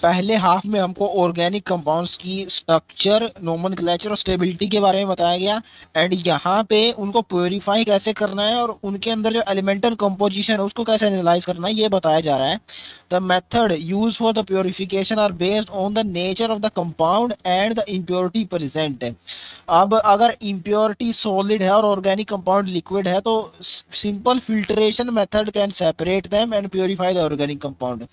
पहले हाफ में हमको ऑर्गेनिक कंपाउंड्स की स्ट्रक्चर, नोमेनक्लेचर और स्टेबिलिटी के बारे में बताया गया। एंड यहाँ पे उनको प्योरीफाई कैसे करना है और उनके अंदर जो एलिमेंटल कंपोजिशन है उसको कैसे एनालाइज करना है ये बताया जा रहा है। The method use for the purification are based on the nature of the compound and the impurity present. अब अगर इम्प्योरिटी सॉलिड है और ऑर्गेनिक कंपाउंड लिक्विड है तो simple filtration method can separate them and purify the organic compound.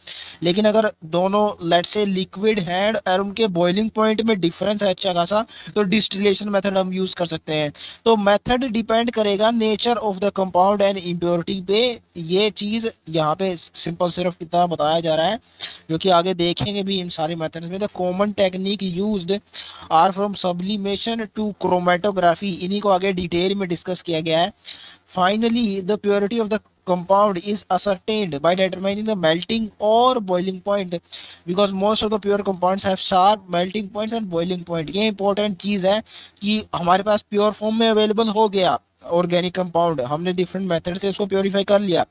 लेकिन अगर दोनों let's say liquid है और उनके बॉइलिंग पॉइंट में डिफरेंस है अच्छा खासा, तो डिस्टिलेशन मेथड हम यूज कर सकते हैं। तो मेथड डिपेंड करेगा nature of the compound and impurity पे। ये चीज यहाँ पे सिंपल सिर्फ इतना बताया जा रहा है, जो कि आगे देखेंगे भी इन सारी मेथड्स में। The common technique used are from sublimation to chromatography, इन्हीं को आगे डिटेल में डिस्कस किया गया है। Finally the purity of the compound is ascertained by determining the melting or boiling point, because most of the pure compounds have sharp melting points and boiling point। ये important चीज है कि हमारे पास pure form में available हो गया organic compound, हमने different method से उसको प्योरीफाई कर लिया।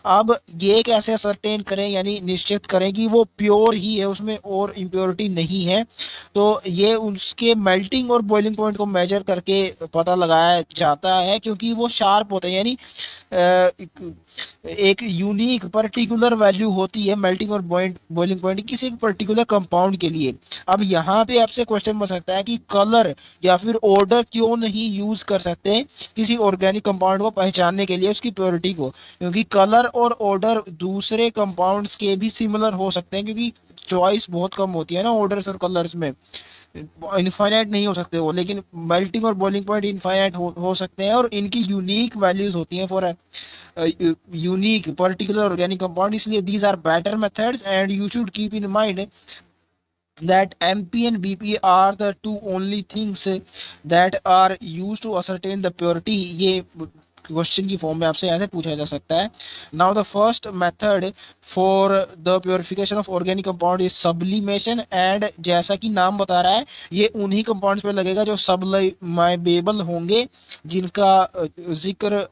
अब ये कैसे असरटेन करें, यानी निश्चित करें कि वो प्योर ही है, उसमें और इम्प्योरिटी नहीं है। तो ये उसके मेल्टिंग और बॉइलिंग पॉइंट को मेजर करके पता लगाया जाता है, क्योंकि वो शार्प होते हैं, यानी एक यूनिक पर्टिकुलर वैल्यू होती है मेल्टिंग और बॉइलिंग पॉइंट किसी पर्टिकुलर कंपाउंड के लिए। अब यहाँ पे आपसे क्वेश्चन बन सकता है कि कलर या फिर ऑर्डर क्यों नहीं यूज कर सकते किसी ऑर्गेनिक कंपाउंड को पहचानने के लिए उसकी प्योरिटी को, क्योंकि कलर और ऑर्डर दूसरे कंपाउंड्स के भी सिमिलर हो सकते हैं, क्योंकि चॉइस बहुत कम होती है ना ऑर्डर्स और कलर्स में, इनफाइनाइट नहीं हो सकते वो, लेकिन मेल्टिंग और बॉइलिंग पॉइंट इनफाइनाइट हो सकते हैं और इनकी यूनिक वैल्यूज होती हैं for unique particular organic compound. इसलिए these are better methods and you should keep in mind that MP and BP are the two only things that are used to ascertain the purity। ये question की form में आपसे ऐसे पूछा जा सकता है। Now the first method for the purification of organic compound is sublimation, and जैसा कि नाम बता रहा है ये उन्हीं कंपाउंड्स पे लगेगा जो सब्लिमेबल होंगे, जिनका जिक्र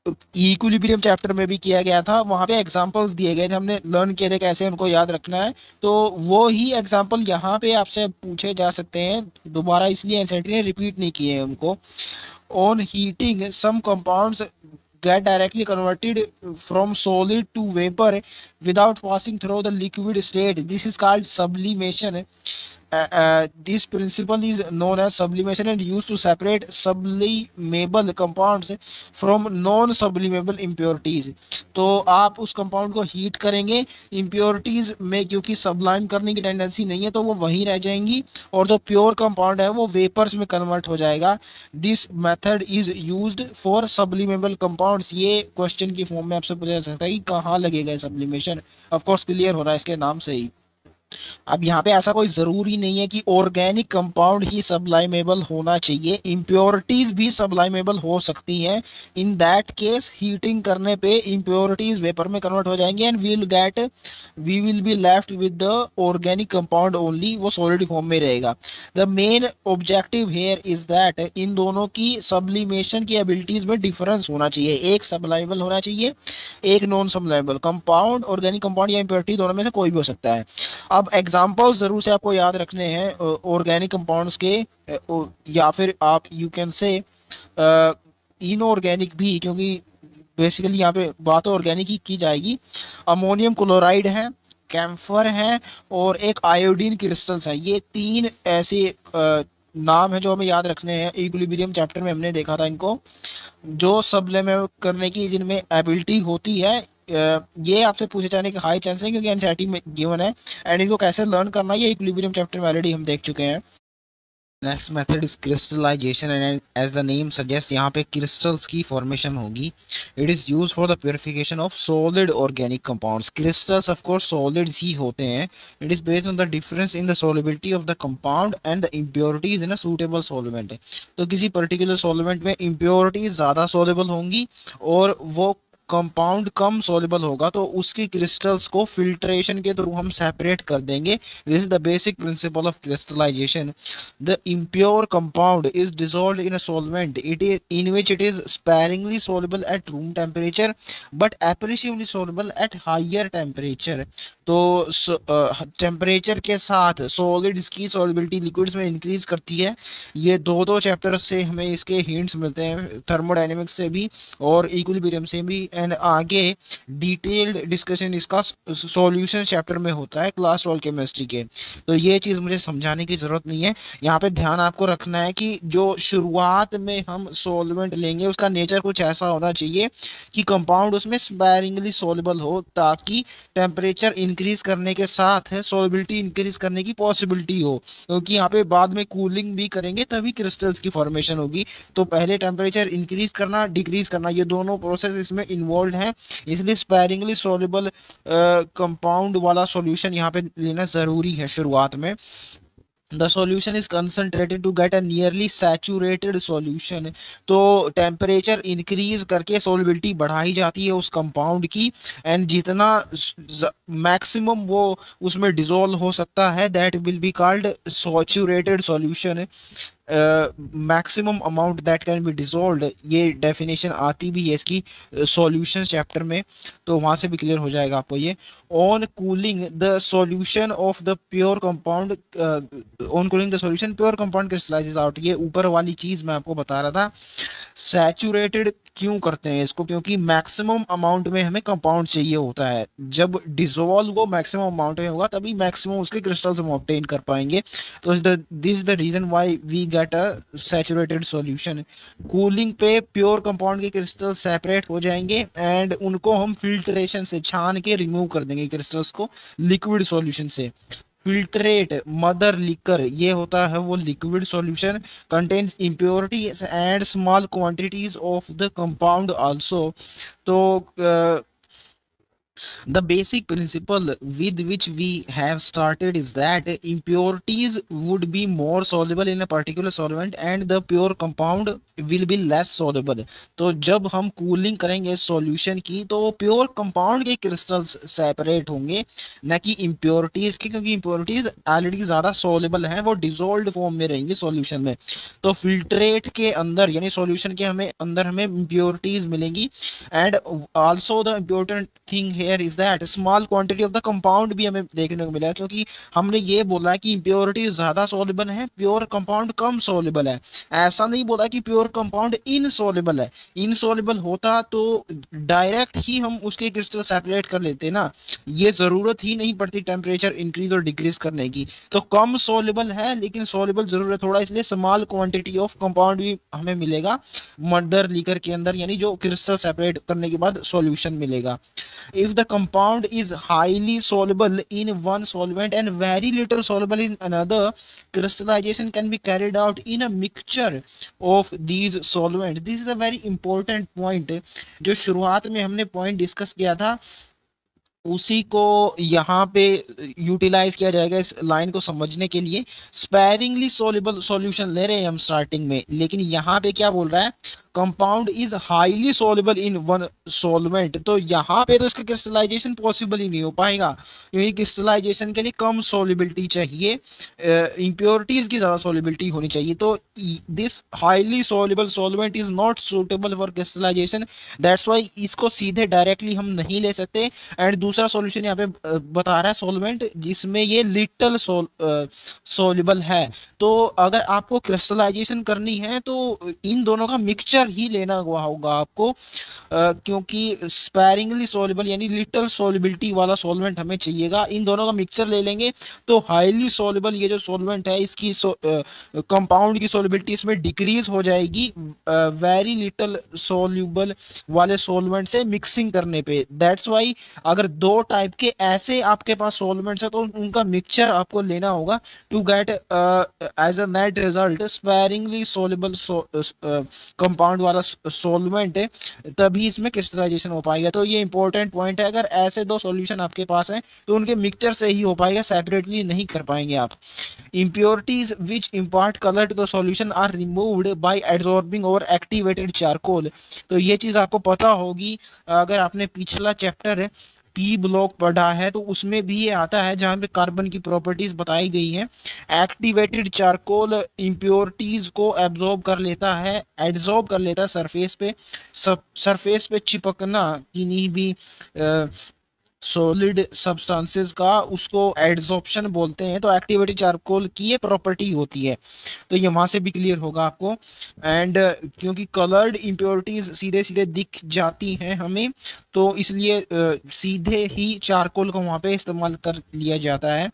इक्विलिब्रियम चैप्टर में भी किया गया था। वहां पे एग्जांपल्स दिए गए थे, हमने लर्न किए थे कैसे उनको याद रखना है। तो वो ही एग्जांपल यहाँ पे आपसे पूछे जा सकते हैं दोबारा, इसलिए एनसीईआरटी ने रिपीट नहीं किए हैं उनको। On heating some compounds get directly converted from solid to vapor without passing through the liquid state, this is called sublimation। This principle is known as sublimation and used to separate sublimable compounds from non sublimable impurities। तो आप उस compound को heat करेंगे, impurities में क्योंकि Sublime करने की tendency नहीं है तो वो वहीं रह जाएंगी, और जो प्योर कंपाउंड है वो वेपर्स में कन्वर्ट हो जाएगा। This method is used for sublimable compounds. ये क्वेश्चन की फॉर्म में आपसे पूछा जा सकता है कि कहाँ लगेगा सब्लिमेशन। ऑफ कोर्स क्लियर हो रहा है इसके नाम से ही। अब यहाँ पे ऐसा कोई जरूरी नहीं है कि ऑर्गेनिक कंपाउंड ही सबलाइमेबल होना चाहिए, इम्प्योरिटीज भी सबलाइमेबल हो सकती हैं। इन दैट केस हीटिंग करने पे इम्प्योरिटीज वेपर में कन्वर्ट हो जाएंगे and we will be left with the organic compound only, वो सॉलिड फॉर्म में रहेगा। The main objective here is that in दोनों की सब्लिमेशन की एबिलिटीज में डिफरेंस होना चाहिए, एक सबलाइमेबल होना चाहिए, एक नॉन सबलाइमेबल। कंपाउंड ऑर्गेनिक कंपाउंड या इम्प्योरिटी दोनों में से कोई भी हो सकता है। अब एग्जाम्पल जरूर से आपको याद रखने हैं ऑर्गेनिक कंपाउंड्स के, या फिर आप यू कैन से इनऑर्गेनिक भी, क्योंकि बेसिकली यहाँ पे बात ऑर्गेनिक ही की जाएगी। अमोनियम क्लोराइड है, कैम्फर है और एक आयोडीन क्रिस्टल्स है। ये तीन ऐसे नाम है जो हमें याद रखने हैं, इक्विलिब्रियम चैप्टर में हमने देखा था इनको, जो सबलिमेट करने की जिनमें एबिलिटी होती है। ये आपसे पूछे जाने के हाई चांस है क्योंकि एनसीईआरटी में गिवन है, एंड इनको कैसे लर्न करना है ये इक्विलिब्रियम चैप्टर में ऑलरेडी हम देख चुके हैं। Next method is crystallization, and as the name suggest यहाँ पे क्रिस्टल्स की फॉर्मेशन होगी। It is use for the purification of solid organic compounds. Crystals of course solids ही होते हैं। It is based on the difference in the solubility of the compound and the impurities in a suitable solvent. तो किसी particular solvent में impurities ज्यादा soluble होंगी और वो कंपाउंड कम सोल्यूबल होगा तो उसकी क्रिस्टल्स को फिल्ट्रेशन के थ्रू हम सेपरेट कर देंगे। This is the basic principle of crystallization. The impure compound is dissolved in a solvent it is in which it is sparingly soluble at room temperature but appreciably soluble at higher temperature। तो temperature के साथ solids की solubility liquids में increase करती है। ये दो दो चैप्टर से हमें इसके हिंट्स मिलते हैं, थर्मोडायनेमिक्स से भी और इक्विलिब्रियम से भी। एंड आगे डिटेल्ड डिस्कशन इसका सॉल्यूशन चैप्टर में होता है क्लास 12 केमिस्ट्री के। तो ये चीज़ मुझे समझाने की ज़रूरत नहीं है। यहाँ पे ध्यान आपको रखना है कि जो शुरुआत में हम सॉल्वेंट लेंगे उसका नेचर कुछ ऐसा होना चाहिए कि कंपाउंड उसमें स्पैरिंगली सॉल्युबल हो, ताकि टेम्परेचर इंक्रीज करने के साथ सॉल्युबिलिटी इंक्रीज करने की पॉसिबिलिटी हो। क्योंकि यहाँ पे बाद में कूलिंग भी करेंगे तभी क्रिस्टल्स की फॉर्मेशन होगी। तो पहले टेम्परेचर इंक्रीज करना, डिक्रीज करना, ये दोनों प्रोसेस इसमें इन्वॉल्व हैं। इसलिए स्पैरिंगली सॉल्युबल कंपाउंड वाला सॉल्यूशन यहाँ पे लेना ज़रूरी है शुरुआत में। The solution is concentrated to get a nearly saturated solution। तो टेम्परेचर इंक्रीज करके सॉल्युबिलिटी बढ़ाई जाती है उस कंपाउंड की, एंड जितना मैक्सिमम वो उसमें डिसॉल्व हो सकता है that will be called saturated solution. Maximum amount that can be dissolved, ये डेफिनेशन आती भी है इसकी सॉल्यूशन चैप्टर में, तो वहां से भी क्लियर हो जाएगा आपको ये। On cooling the solution of the pure compound, on cooling the solution pure compound crystallises out. ये ऊपर वाली चीज मैं आपको बता रहा था। सैचुरेटेड क्यों करते हैं इसको? क्योंकि मैक्सिमम अमाउंट में हमें कंपाउंड चाहिए होता है। जब डिसॉल्व वो मैक्सिमम अमाउंट में होगा तभी मैक्सिमम उसके क्रिस्टल्स हम ऑब्टेन कर पाएंगे। तो this is the reason why we get a saturated solution. Cooling पे प्योर कंपाउंड के क्रिस्टल सेपरेट हो जाएंगे एंड उनको हम फिल्ट्रेशन से छान के रिमूव कर देंगे क्रिस्टल्स को लिक्विड सॉल्यूशन से। फिल्ट्रेट मदर लिकर, ये होता है वो liquid solution, contains impurities and small quantities of the compound also. तो the basic principle with which we have started is that impurities would be more soluble in a particular solvent and the pure compound will be less soluble। तो जब हम cooling करेंगे solution की तो pure compound के crystals separate होंगे, न कि इम्प्योरिटीज के, क्योंकि इम्प्योरिटीज ऑलरेडी ज्यादा सोलेबल हैं, वो डिसॉल्व्ड फॉर्म में रहेंगी सॉल्यूशन में। तो फिल्ट्रेट के अंदर यानी सॉल्यूशन के अंदर हमें इम्प्योरिटीज मिलेंगी। And also the important thing here is that small quantity of the compound भी हमें देखने को मिला, क्योंकि हमने ये बोला कि इम्प्योरिटीज ज्यादा सोलेबल है, प्योर कंपाउंड कम सोलेबल है। ऐसा नहीं बोला कि प्योर कंपाउंड इनसोलेबल है। इनसोलेबल होता तो डायरेक्ट ही हम उसके क्रिस्टल सेपरेट कर लेते ना, ये जरूरत ही नहीं पड़ती टेम्परेचर इंक्रीज और डिक्रीज करने की। तो कम सोलेबल है लेकिन सोलेबल जरूर है थोड़ा, इसलिए स्मॉल क्वांटिटी ऑफ कंपाउंड भी हमें मिलेगा मर्डर लीकर के अंदर, यानी जो क्रिस्टल सेपरेट करने के बाद सॉल्यूशन मिलेगा। If the compound is highly soluble in one solvent and very little soluble in another, crystallization can be carried out in a mixture of these solvents। this is a very important point। जो शुरुआत में हमने point discuss किया था उसी को यहाँ पे यूटिलाइज किया जाएगा इस लाइन को समझने के लिए। स्पैरिंगली सोल्युबल सॉल्यूशन ले रहे हैं हम स्टार्टिंग में, लेकिन यहाँ पे क्या बोल रहा है, compound is highly soluble in one solvent. तो यहाँ पे तो इसका क्रिस्टलाइजेशन पॉसिबल ही नहीं हो पाएगा, क्योंकि क्रिस्टलाइजेशन के लिए कम सोल्युबिलिटी चाहिए, इम्प्योरिटीज की ज्यादा सोल्युबिलिटी होनी चाहिए। तो this highly soluble solvent is not suitable for crystallization, that's why इसको सीधे डायरेक्टली हम नहीं ले सकते। एंड दूसरा सॉल्यूशन यहाँ पे बता रहा है सॉल्वेंट जिसमें ये लिटल सोल्युबल है। तो अगर आपको क्रिस्टलाइजेशन करनी है तो इन दोनों का मिक्सचर ही लेना होगा आपको, क्योंकि स्पैरिंगली सोल्युबल यानी लिटल सोल्युबिलिटी वाला सॉल्वेंट हमें चाहिएगा। इन दोनों का मिक्सचर ले लेंगे तो हाईली सोल्युबल ये जो सॉल्वेंट है इसकी कंपाउंड की सोल्युबिलिटी इसमें डिक्रीज हो जाएगी वेरी लिटल सोल्युबल वाले सॉल्वेंट से मिक्सिंग करने पे। दैट्स वाई अगर दो टाइप के ऐसे आपके पास सॉल्वेंट्स है तो उनका मिक्सचर आपको लेना होगा to get as a net result sparingly soluble compound compound वाला सॉल्वेंट है, तभी इसमें क्रिस्टलाइजेशन हो पाएगा। तो ये इंपॉर्टेंट पॉइंट है, अगर ऐसे दो सॉल्यूशन आपके पास हैं तो उनके मिक्सचर से ही हो पाएगा, सेपरेटली नहीं कर पाएंगे आप। Impurities which impart color to the solution are removed by adsorbing or activated charcoal। तो ये चीज आपको पता होगी, अगर आपने पिछला चैप्टर पी ब्लॉक पढ़ा है तो उसमें भी ये आता है जहां पे कार्बन की प्रॉपर्टीज बताई गई हैं। एक्टिवेटेड चारकोल इम्प्योरिटीज को एब्जॉर्ब कर लेता है सरफेस पे। सरफेस पे चिपकना किन्हीं भी सॉलिड सब्सटेंसेस का, उसको एड्सॉर्प्शन बोलते हैं। तो एक्टिवेटेड चारकोल की ये प्रॉपर्टी होती है, तो ये वहां से भी क्लियर होगा आपको। एंड क्योंकि कलर्ड इम्प्योरिटीज सीधे सीधे दिख जाती हैं हमें, तो इसलिए सीधे ही चारकोल को वहां पे इस्तेमाल कर लिया जाता है।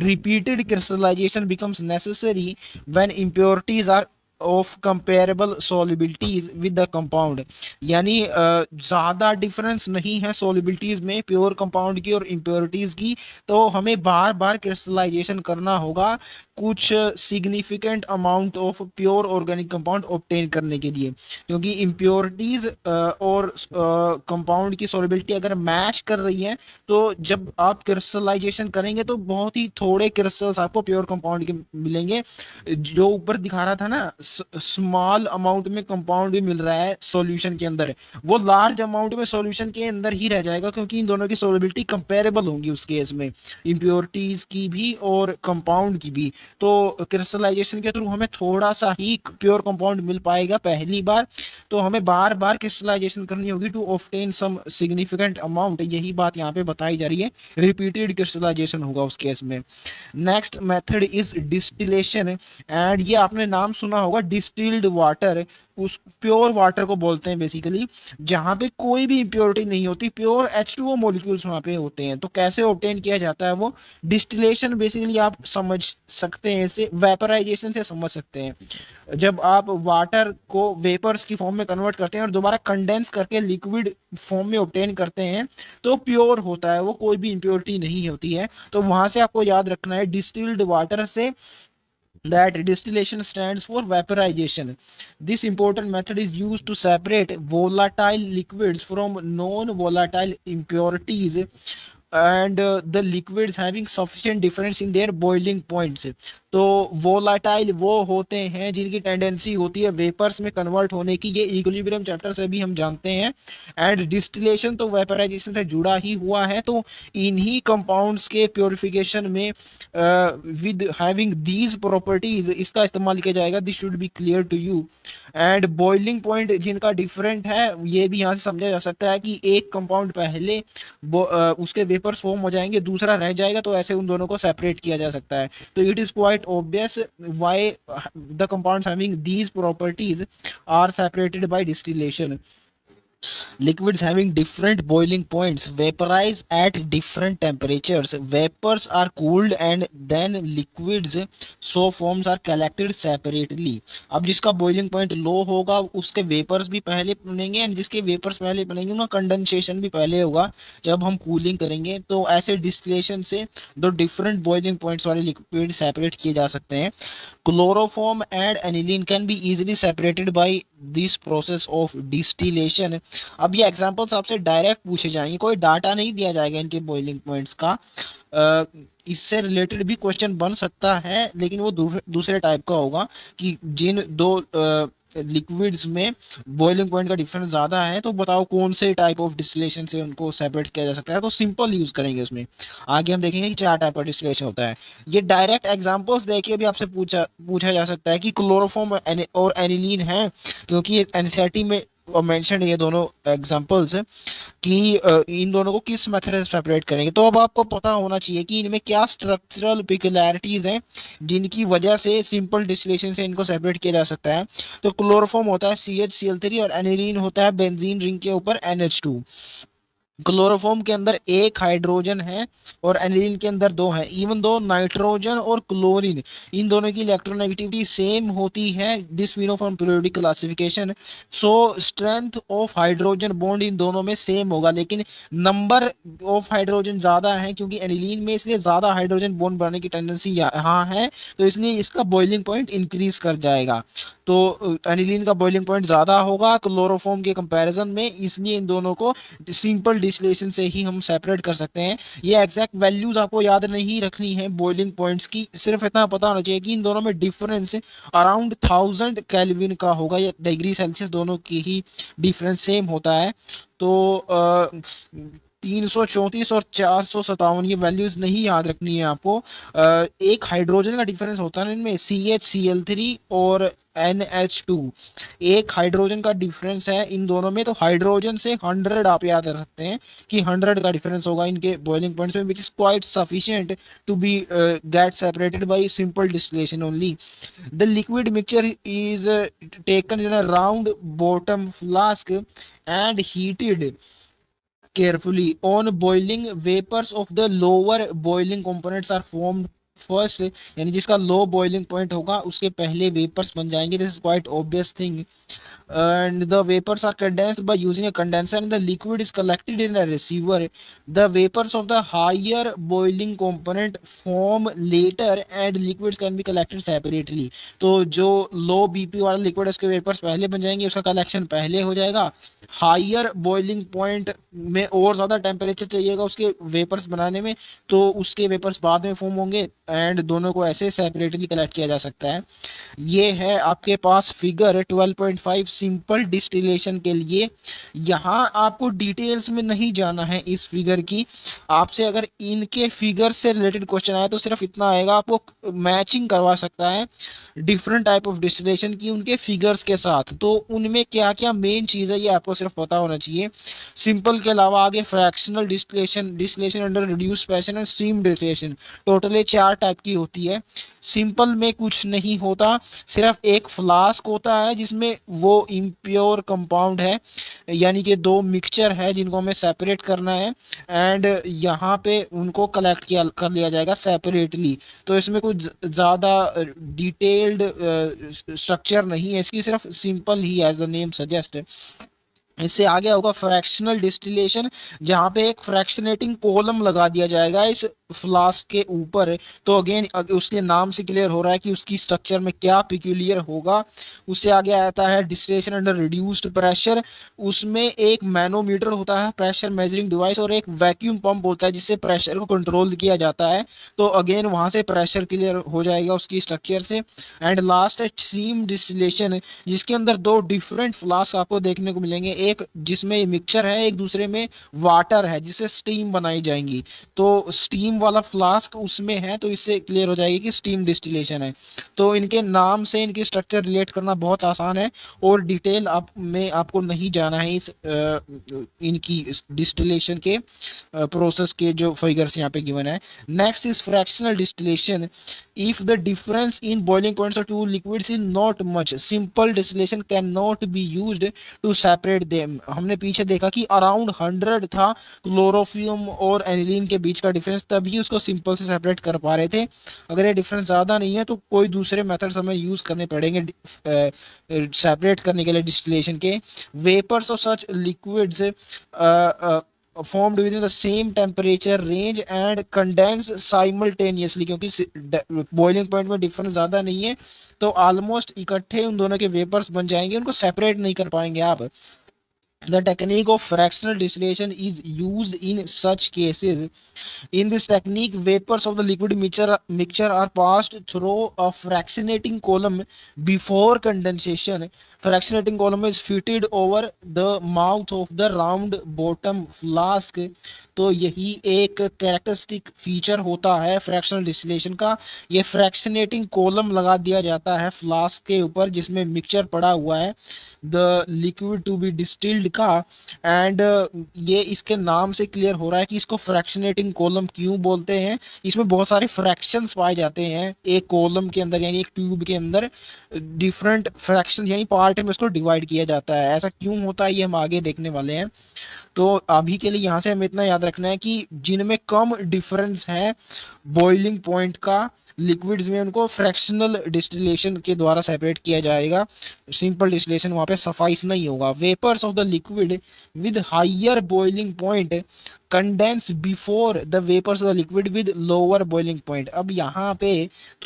Repeated crystallization becomes necessary when impurities are of comparable solubilities with the compound. यानी ज़्यादा डिफरेंस नहीं है सॉल्युबिलिटीज में प्योर कंपाउंड की और इम्प्योरिटीज की, तो हमें बार बार क्रिस्टलाइजेशन करना होगा कुछ significant amount of pure organic compound obtain करने के लिए। क्योंकि इम्प्योरिटीज और कंपाउंड की सॉल्युबिलिटी अगर मैच कर रही है, तो जब आप क्रिस्टलाइजेशन करेंगे तो बहुत ही थोड़े क्रिस्टल्स आपको प्योर कंपाउंड के मिलेंगे। जो ऊपर दिखा रहा था ना, स्मॉल अमाउंट में कंपाउंड भी मिल रहा है सॉल्यूशन के अंदर, वो लार्ज अमाउंट में सॉल्यूशन के अंदर ही रह जाएगा, क्योंकि इन दोनों की सॉल्युबिलिटी कंपेरेबल होंगी उस केस में, इम्प्योरिटीज की भी और कंपाउंड की भी। तो क्रिस्टलाइजेशन के थ्रू हमें थोड़ा सा ही प्योर कंपाउंड मिल पाएगा पहली बार, तो हमें बार बार क्रिस्टलाइजेशन करनी होगी to obtain some significant amount. यही बात यहाँ पे बताई जा रही है, रिपीटेड क्रिस्टलाइजेशन होगा उस केस में। Next method is distillation, and ये आपने नाम सुना होगा डिस्टिल्ड वाटर, उस प्योर वाटर को बोलते हैं बेसिकली, जहां पे कोई भी इंप्योरिटी नहीं होती, प्योर H2O मॉलिक्यूल्स वहां पे होते हैं। तो कैसे ऑब्टेन किया जाता है वो डिस्टिलेशन, बेसिकली आप समझ सकते हैं इसे वेपराइजेशन से समझ सकते हैं। जब आप वाटर को वेपर्स की फॉर्म में कन्वर्ट करते हैं और दोबारा कंडेंस करके लिक्विड फॉर्म में ऑब्टेन करते हैं, तो प्योर होता है वो, कोई भी इंप्योरिटी नहीं होती है। तो वहां से आपको याद रखना है डिस्टिल्ड वाटर से, that distillation stands for vaporization. This important method is used to separate volatile liquids from non-volatile impurities and the liquids having sufficient difference in their boiling points। तो वोलाटाइल वो होते हैं जिनकी टेंडेंसी होती है vapours में convert होने की, ये इक्विलिब्रियम चैप्टर से भी हम जानते हैं। एंड डिस्टिलेशन तो वेपराइजेशन से जुड़ा ही हुआ है, तो इन्हीं कंपाउंड्स के प्योरिफिकेशन में विद हैविंग दीज प्रॉपर्टीज इसका इस्तेमाल किया जाएगा। This should be clear to you. And boiling point जिनका डिफरेंट है, ये भी यहाँ से समझा जा सकता है कि एक कंपाउंड पहले उसके वेपर्स फॉर्म हो जाएंगे, दूसरा रह जाएगा, तो ऐसे उन दोनों को सेपरेट किया जा सकता है। तो it is quite obvious why the compounds having these properties are separated by distillation। Liquids having different boiling points vaporize at different temperatures। Vapors are cooled and then liquids so forms are collected separately। अब जिसका boiling point low होगा उसके vapours भी पहले बनेंगे, and जिसके vapours पहले बनेंगे उनका कंडेंसेशन भी पहले होगा जब हम कूलिंग करेंगे। तो ऐसे डिस्टिलेशन से दो डिफरेंट बॉइलिंग पॉइंट्स वाले लिक्विड सेपरेट किए जा सकते हैं। Chloroform and aniline can be easily separated by this process of distillation. अब ये एग्जांपल्स आपसे डायरेक्ट पूछे जाएंगे, कोई डाटा नहीं दिया जाएगा इनके बॉइलिंग पॉइंट्स का। इससे रिलेटेड भी क्वेश्चन बन सकता है, लेकिन वो दूसरे टाइप का होगा कि जिन दो लिक्विड्स में बॉइलिंग पॉइंट का डिफरेंस ज़्यादा है, तो बताओ कौन से टाइप ऑफ डिस्टिलेशन से उनको सेपरेट किया जा सकता है। तो सिंपल यूज़ करेंगे उसमें। आगे हम देखेंगे कि चार टाइप ऑफ डिस्टिलेशन होता है। ये डायरेक्ट एग्जांपल्स देके भी आपसे पूछा जा सकता है कि क्लोरोफॉर्म और एनिलीन है, क्योंकि एनसीईआरटी में मेंशन ये दोनों एग्जांपल्स कि इन दोनों को किस मेथड से सेपरेट करेंगे। तो अब आपको पता होना चाहिए कि इनमें क्या स्ट्रक्चरल पिक्युलैरिटीज हैं जिनकी वजह से सिंपल डिस्टिलेशन से इनको सेपरेट किया जा सकता है। तो क्लोरोफॉर्म होता है CH Cl3 और एनिलीन होता है बेंजीन रिंग के ऊपर NH2। क्लोरोफॉर्म के अंदर एक हाइड्रोजन है और एनिलीन के अंदर दो है। इवन दो नाइट्रोजन और क्लोरीन, इन दोनों की इलेक्ट्रोनेगेटिविटी सेम होती है, this we know from periodic classification. So strength of hydrogen bond in दोनों में सेम होगा, लेकिन नंबर ऑफ हाइड्रोजन ज्यादा है क्योंकि एनिलीन में, इसलिए ज्यादा हाइड्रोजन बॉन्ड बनने की टेंडेंसी यहाँ है, तो इसलिए इसका बॉइलिंग पॉइंट इंक्रीज कर जाएगा। तो एनिलीन का बॉइलिंग पॉइंट ज्यादा होगा क्लोरोफॉर्म के कंपैरिजन में, इसलिए इन दोनों को सिंपल डिस्टिलेशन से ही हम सेपरेट कर सकते हैं। ये एग्जैक्ट वैल्यूज आपको याद नहीं रखनी है बॉइलिंग पॉइंट्स की, सिर्फ इतना पता होना चाहिए कि इन दोनों में डिफरेंस अराउंड 1000 केल्विन का होगा, या डिग्री सेल्सियस दोनों की ही डिफरेंस सेम होता है। तो 334 और 457 ये वैल्यूज नहीं याद रखनी है आपको। एक हाइड्रोजन का डिफरेंस होता है इनमें, CH Cl3 और NH2, एक हाइड्रोजन का डिफरेंस है इन दोनों में। तो हाइड्रोजन से 100 आप याद रख सकते हैं कि 100 का डिफरेंस होगा इनके बॉइलिंग पॉइंट्स में, which is quite sufficient to be get separated by simple distillation only. The liquid mixture is taken in a round bottom flask and heated carefully on boiling, vapors of the lower boiling components are formed first, यानी जिसका low boiling point होगा उसके पहले vapours बन जाएंगे, this is quite obvious thing. And the vapors are condensed by using a condenser and the liquid is collected in a receiver. The vapors of the higher boiling component form later and liquids can be collected separately. तो जो लो BP वाला liquid है उसके vapours पहले बन जाएंगे, उसका collection पहले हो जाएगा। हायर बॉइलिंग पॉइंट में और ज़्यादा टेम्परेचर चाहिएगा उसके वेपर्स बनाने में, तो उसके वेपर्स बाद में फॉर्म होंगे एंड दोनों को ऐसे सेपरेटली कलेक्ट किया जा सकता है। ये है आपके पास फिगर 12.5 सिंपल डिस्टिलेशन के लिए। यहाँ आपको डिटेल्स में नहीं जाना है इस फिगर की, आपसे अगर इनके फिगर से रिलेटेड क्वेश्चन आया तो सिर्फ इतना आएगा, आपको मैचिंग करवा सकता है डिफरेंट टाइप ऑफ डिस्टिलेशन की उनके फिगर्स के साथ, तो उनमें क्या क्या मेन चीज़ है ये आपको सिर्फ पता होना चाहिए। सिंपल के अलावा आगे fractional distillation, distillation under reduce pressure and steam distillation, total ये 4 टाइप की होती है। सिंपल में कुछ नहीं होता, सिर्फ एक फ्लास्क होता है जिसमें वो इम्प्योर कंपाउंड है, यानी कि दो मिक्सचर है जिनको हमें सेपरेट करना है एंड यहाँ पे उनको कलेक्ट किया कर लिया जाएगा सेपरेटली। तो इसमें कुछ ज़्यादा डिटेल्ड स्ट्रक्चर नहीं है इसकी, सिर्फ सिंपल ही एज द नेम सजेस्ट। इससे आगे होगा फ्रैक्शनल डिस्टिलेशन, जहाँ पे एक फ्रैक्शनेटिंग कॉलम लगा दिया जाएगा इस फ्लास्क के ऊपर। तो अगेन उसके नाम से क्लियर हो रहा है कि उसकी स्ट्रक्चर में क्या पिक्यूलियर होगा। उससे आगे आता है डिस्टिलेशन अंडर रिड्यूस्ड प्रेशर, उसमें एक मैनोमीटर होता है प्रेशर मेजरिंग डिवाइस और एक वैक्यूम पंप होता है जिससे प्रेशर को कंट्रोल किया जाता है। तो अगेन वहाँ से प्रेशर क्लियर हो जाएगा उसकी स्ट्रक्चर से। एंड लास्ट है स्टीम डिस्टिलेशन, जिसके अंदर दो डिफरेंट फ्लास्क आपको देखने को मिलेंगे, एक जिसमें मिक्सचर है, एक दूसरे में वाटर है जिससे स्टीम बनाई जाएंगी। तो स्टीम वाला फ्लास्क उसमें है, तो इससे क्लियर हो जाएगी कि स्टीम डिस्टिलेशन है। तो इनके नाम से इनकी स्ट्रक्चर रिलेट करना बहुत आसान है और डिटेल आप में आपको नहीं जाना है इस इनकी डिस्टिलेशन के प्रोसेस के जो फिगर्स यहाँ पे गिवन है। Next is fractional distillation, if the difference in boiling points of two liquids is not much, simple distillation can not be used to separate them. हमने पीछे देखा कि अराउंड 100 था क्लोरोफियम और एनिलीन के बीच का डिफरेंस, तभी उसको सिंपल से सेपरेट कर पा रहे थे। अगर ये डिफरेंस ज़्यादा नहीं है तो कोई दूसरे मेथड्स हमें यूज़ करने पड़ेंगे सेपरेट करने के लिए डिस्टिलेशन के। Vapours of such liquids formed within the same temperature range and condensed simultaneously, क्योंकि बॉइलिंग पॉइंट में डिफरेंस ज़्यादा नहीं है तो ऑलमोस्ट इकट्ठे उन दोनों के वेपर्स बन जाएंगे, उनको सेपरेट नहीं कर पाएंगे आप। The technique of fractional distillation is used in such cases. In this technique, vapors of the liquid mixture are passed through a fractionating column before condensation. Fractionating column is fitted over the mouth of the round bottom flask. तो यही एक characteristic feature होता है fractional distillation का। ये fractionating column लगा दिया जाता है फ्लास्क के ऊपर जिसमें मिक्सचर पड़ा हुआ है the liquid to be distilled का। एंड ये इसके नाम से क्लियर हो रहा है कि इसको फ्रैक्शनेटिंग कॉलम क्यों बोलते हैं। इसमें बहुत सारे फ्रैक्शंस पाए जाते हैं एक कॉलम के अंदर, यानी एक ट्यूब के अंदर डिफरेंट फ्रैक्शन यानी पार्ट में उसको डिवाइड किया जाता है। ऐसा क्यों होता है ये हम आगे देखने वाले हैं। तो अभी के लिए यहाँ से हमें इतना याद रखना है कि जिनमें कम डिफरेंस है बॉइलिंग पॉइंट का लिक्विड्स में, उनको फ्रैक्शनल डिस्टिलेशन के द्वारा सेपरेट किया जाएगा। सिंपल डिस्टिलेशन वहाँ पे सफाइस नहीं होगा। Vapours of the liquid with higher boiling point condense before the vapours of the liquid with lower boiling point. अब यहाँ पे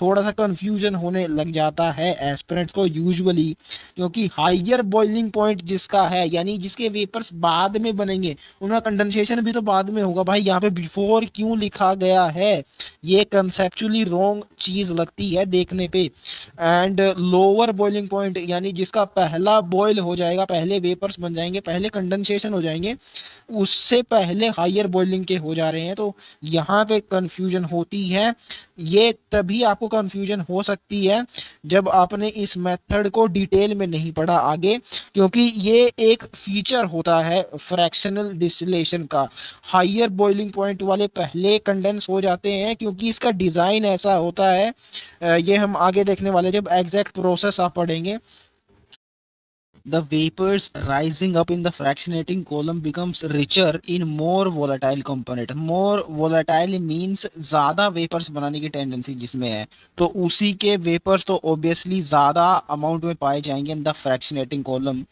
थोड़ा सा कंफ्यूजन होने लग जाता है एस्पिरेंट्स को यूजुअली, क्योंकि हायर बॉइलिंग पॉइंट जिसका है यानी जिसके वेपर्स बाद में बनेंगे उनका कंडेंसेशन भी तो बाद में होगा। भाई यहाँ पे बिफोर क्यों लिखा गया है, ये कंसेप्चुअली रॉन्ग चीज लगती है देखने पे। एंड लोअर बॉइलिंग पॉइंट यानी जिसका पहला बॉयल हो जाएगा, पहले वेपर्स बन जाएंगे, पहले कंडेंसेशन हो जाएंगे, उससे पहले हायर बॉइलिंग के हो जा रहे हैं। तो यहाँ पे कंफ्यूजन होती है। ये तभी आपको कंफ्यूजन हो सकती है जब आपने इस मेथड को डिटेल में नहीं पढ़ा आगे, क्योंकि ये एक फीचर होता है फ्रैक्शनल डिस्टिलेशन का। हायर बॉइलिंग पॉइंट वाले पहले कंडेंस हो जाते हैं क्योंकि इसका डिज़ाइन ऐसा होता है। ये हम आगे देखने वाले जब एग्जैक्ट प्रोसेस आप पढ़ेंगे। The vapors rising up in the fractionating column becomes richer in more volatile component. More volatile means ज़्यादा vapors बनाने की tendency जिसमें है, तो उसी के vapors तो obviously ज़्यादा amount में पाए जाएंगे in the fractionating column.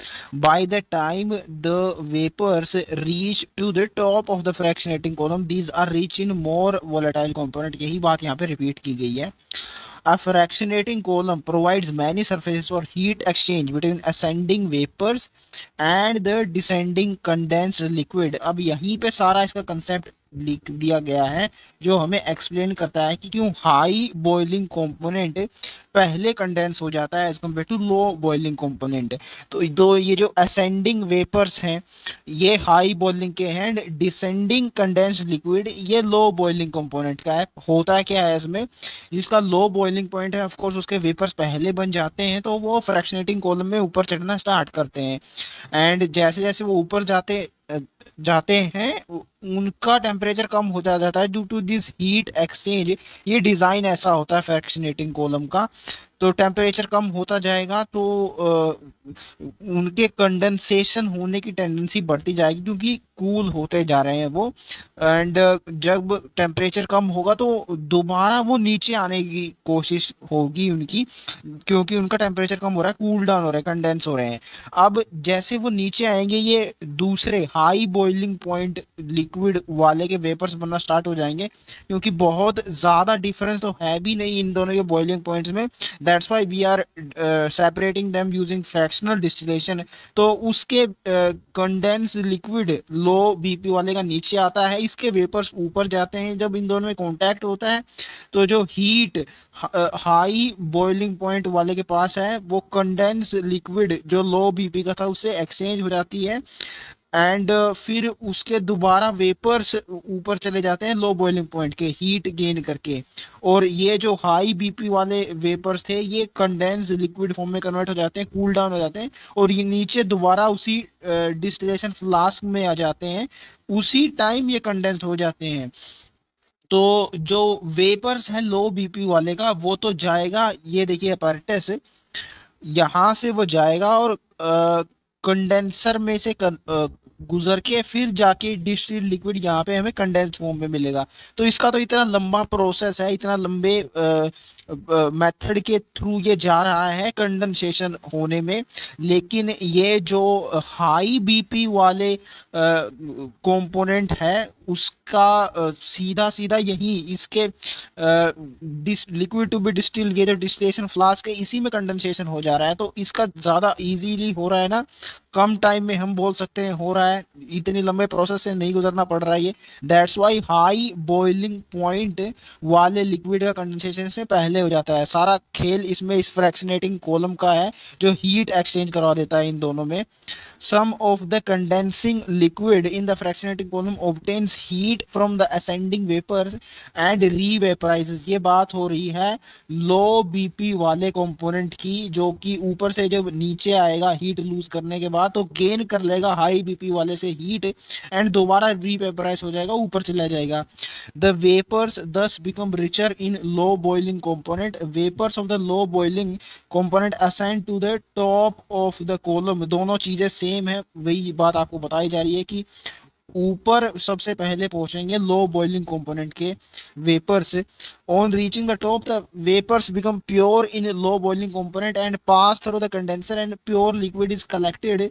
By the time the vapors reach to the top of the fractionating column, these are rich in more volatile component. यही बात यहाँ पे repeat की गई है। A fractionating column provides many surfaces for heat exchange between ascending vapors and the descending condensed liquid. अब यहीं पे सारा इसका कंसेप्ट लिख दिया गया है जो हमें एक्सप्लेन करता है कि क्यों हाई बॉइलिंग कंपोनेंट पहले कंडेंस हो जाता है as compare to low boiling component. तो दो ये जो असेंडिंग वेपर्स हैं ये हाई बॉइलिंग के हैं, एंड डिसेंडिंग कंडेंस्ड लिक्विड ये लो बॉइलिंग कंपोनेंट का है। होता है क्या है इसमें, जिसका लो बॉइलिंग पॉइंट है ऑफ कोर्स उसके वेपर्स पहले बन जाते हैं तो वो फ्रैक्शनेटिंग कॉलम में ऊपर चढ़ना स्टार्ट करते हैं। एंड जैसे जैसे वो ऊपर जाते हैं उनका टेम्परेचर कम होता जाता है due to this heat exchange. ये डिज़ाइन ऐसा होता है फ्रैक्शनेटिंग कॉलम का। तो टेम्परेचर कम होता जाएगा तो उनके कंडेंसेशन होने की टेंडेंसी बढ़ती जाएगी क्योंकि कूल होते जा रहे हैं वो। एंड जब टेम्परेचर कम होगा तो दोबारा वो नीचे आने की कोशिश होगी उनकी, क्योंकि उनका टेम्परेचर कम हो रहा है, कूल डाउन हो रहा है, कंडेंस हो रहे हैं। अब जैसे वो नीचे आएंगे ये दूसरे हाई बॉइलिंग पॉइंट लिक्विड वाले के वेपर्स बनना स्टार्ट हो जाएंगे, क्योंकि बहुत ज़्यादा डिफरेंस तो है भी नहीं इन दोनों के बॉइलिंग पॉइंट्स में। That's why we are separating them using fractional distillation. तो उसके कंडेंस लिक्विड लो बीपी वाले का नीचे आता है, इसके वेपर्स ऊपर जाते हैं। जब इन दोनों में कांटेक्ट होता है तो जो हीट हाई बॉइलिंग पॉइंट वाले के पास है वो कंडेंस लिक्विड जो लो बीपी का था उससे एक्सचेंज हो जाती है। एंड फिर उसके दोबारा वेपर्स ऊपर चले जाते हैं लो बॉइलिंग पॉइंट के हीट गेन करके, और ये जो हाई बीपी वाले वेपर्स थे ये कंडेंस लिक्विड फॉर्म में कन्वर्ट हो जाते हैं, कूल डाउन हो जाते हैं, और ये नीचे दोबारा उसी डिस्टिलेशन फ्लास्क में आ जाते हैं, उसी टाइम ये कंडेंस हो जाते हैं। तो जो वेपर्स है लो बीपी वाले का वो तो जाएगा, ये देखिए अपैरेटस यहाँ से वो जाएगा और कंडेंसर में से गुजर के फिर जाके डिस्टिल्ड लिक्विड यहाँ पे हमें कंडेंस्ड फॉर्म में मिलेगा। तो इसका तो इतना लंबा प्रोसेस है, इतना लंबे मेथड के थ्रू ये जा रहा है कंडेंसेशन होने में। लेकिन ये जो हाई बीपी वाले कंपोनेंट है उसका सीधा सीधा यही इसके लिक्विड टू बी डिस्टिल्ड, ये जो डिस्टिलेशन फ्लास्क है इसी में कंडेंसेशन हो जा रहा है। तो इसका ज़्यादा इजीली हो रहा है ना, कम टाइम में हम बोल सकते हैं हो रहा है, इतनी लंबे प्रोसेस से नहीं गुजरना पड़ रहा है ये। That's why high boiling point वाले लिक्विड का कंडेंसेशन इसमें पहले हो जाता है। सारा खेल इसमें इस फ्रैक्शनेटिंग कॉलम का है जो हीट एक्सचेंज करवा देता है इन दोनों में। Some of the condensing liquid in the fractionating column obtains heat from the ascending vapours and revaporizes. ये बात हो रही है लो बीपी वाले कंपोनेंट की, जो कि ऊपर से जब नीचे आएगा हीट लूज करने के बाद तो गेन कर लेगा हाई बीपी वाले से हीट एंड दोबारा रीवेपराइज हो जाएगा, ऊपर चला जाएगा। The vapors thus become richer in low boiling component. Vapors of the low boiling component ascend to the top of the column. दोनों चीजें सेम है, वही बात आपको बताई जा रही है कि ऊपर सबसे पहले पहुंचेंगे लो बॉइलिंग कंपोनेंट के vapours. On reaching the top the vapours become pure in low boiling component and pass through the condenser and pure liquid is collected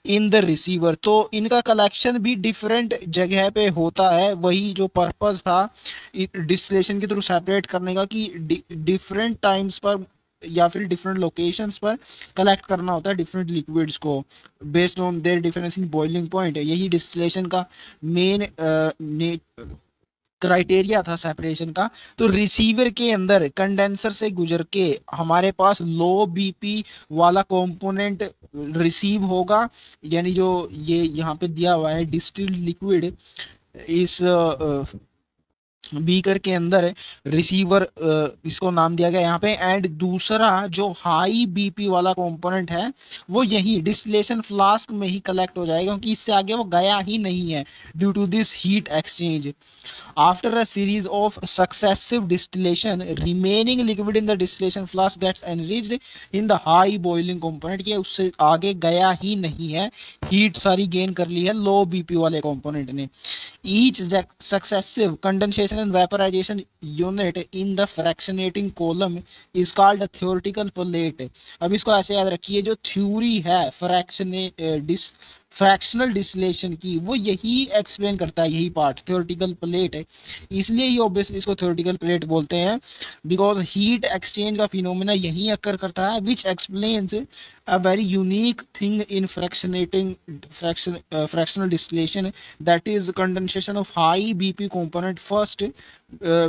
in the receiver. तो इनका कलेक्शन भी डिफरेंट जगह पे होता है, वही जो पर्पस था डिस्टिलेशन के थ्रू सेपरेट करने का कि डिफरेंट टाइम्स पर या फिर डिफरेंट लोकेशंस पर कलेक्ट करना होता है डिफरेंट लिक्विड्स को based on their difference in boiling point. यही डिस्टिलेशन का मेन क्राइटेरिया था सेपरेशन का। तो रिसीवर के अंदर कंडेंसर से गुजर के हमारे पास लो बीपी वाला कंपोनेंट रिसीव होगा, यानी जो ये यहाँ पे दिया हुआ है डिस्टिल्ड लिक्विड इस बीकर के अंदर रिसीवर, इसको नाम दिया गया यहाँ पे। एंड दूसरा जो हाई बीपी वाला कंपोनेंट है वो यही डिस्टिलेशन फ्लास्क में ही कलेक्ट हो जाएगा, क्योंकि इससे आगे वो गया ही नहीं है due to this heat exchange. After a series of successive distillation remaining liquid in the distillation flask gets enriched in the high boiling component. ये उससे आगे गया ही नहीं है, हीट सारी गेन कर ली है लो बीपी वाले कंपोनेंट ने। Each successive condensation and vaporization unit in the fractionating column is called a theoretical plate। अब इसको ऐसे याद रखिए, जो थ्योरी है फ्रैक्शनल डिस्टिलेशन की वो यही एक्सप्लेन करता है, यही पार्ट थ्योरेटिकल प्लेट है। इसलिए ही ऑब्वियसली इसको थ्योरेटिकल प्लेट बोलते हैं, बिकॉज हीट एक्सचेंज का फिनोमेना यही अकर करता है, विच explains a very unique thing in fractional distillation, that is condensation of high bp component first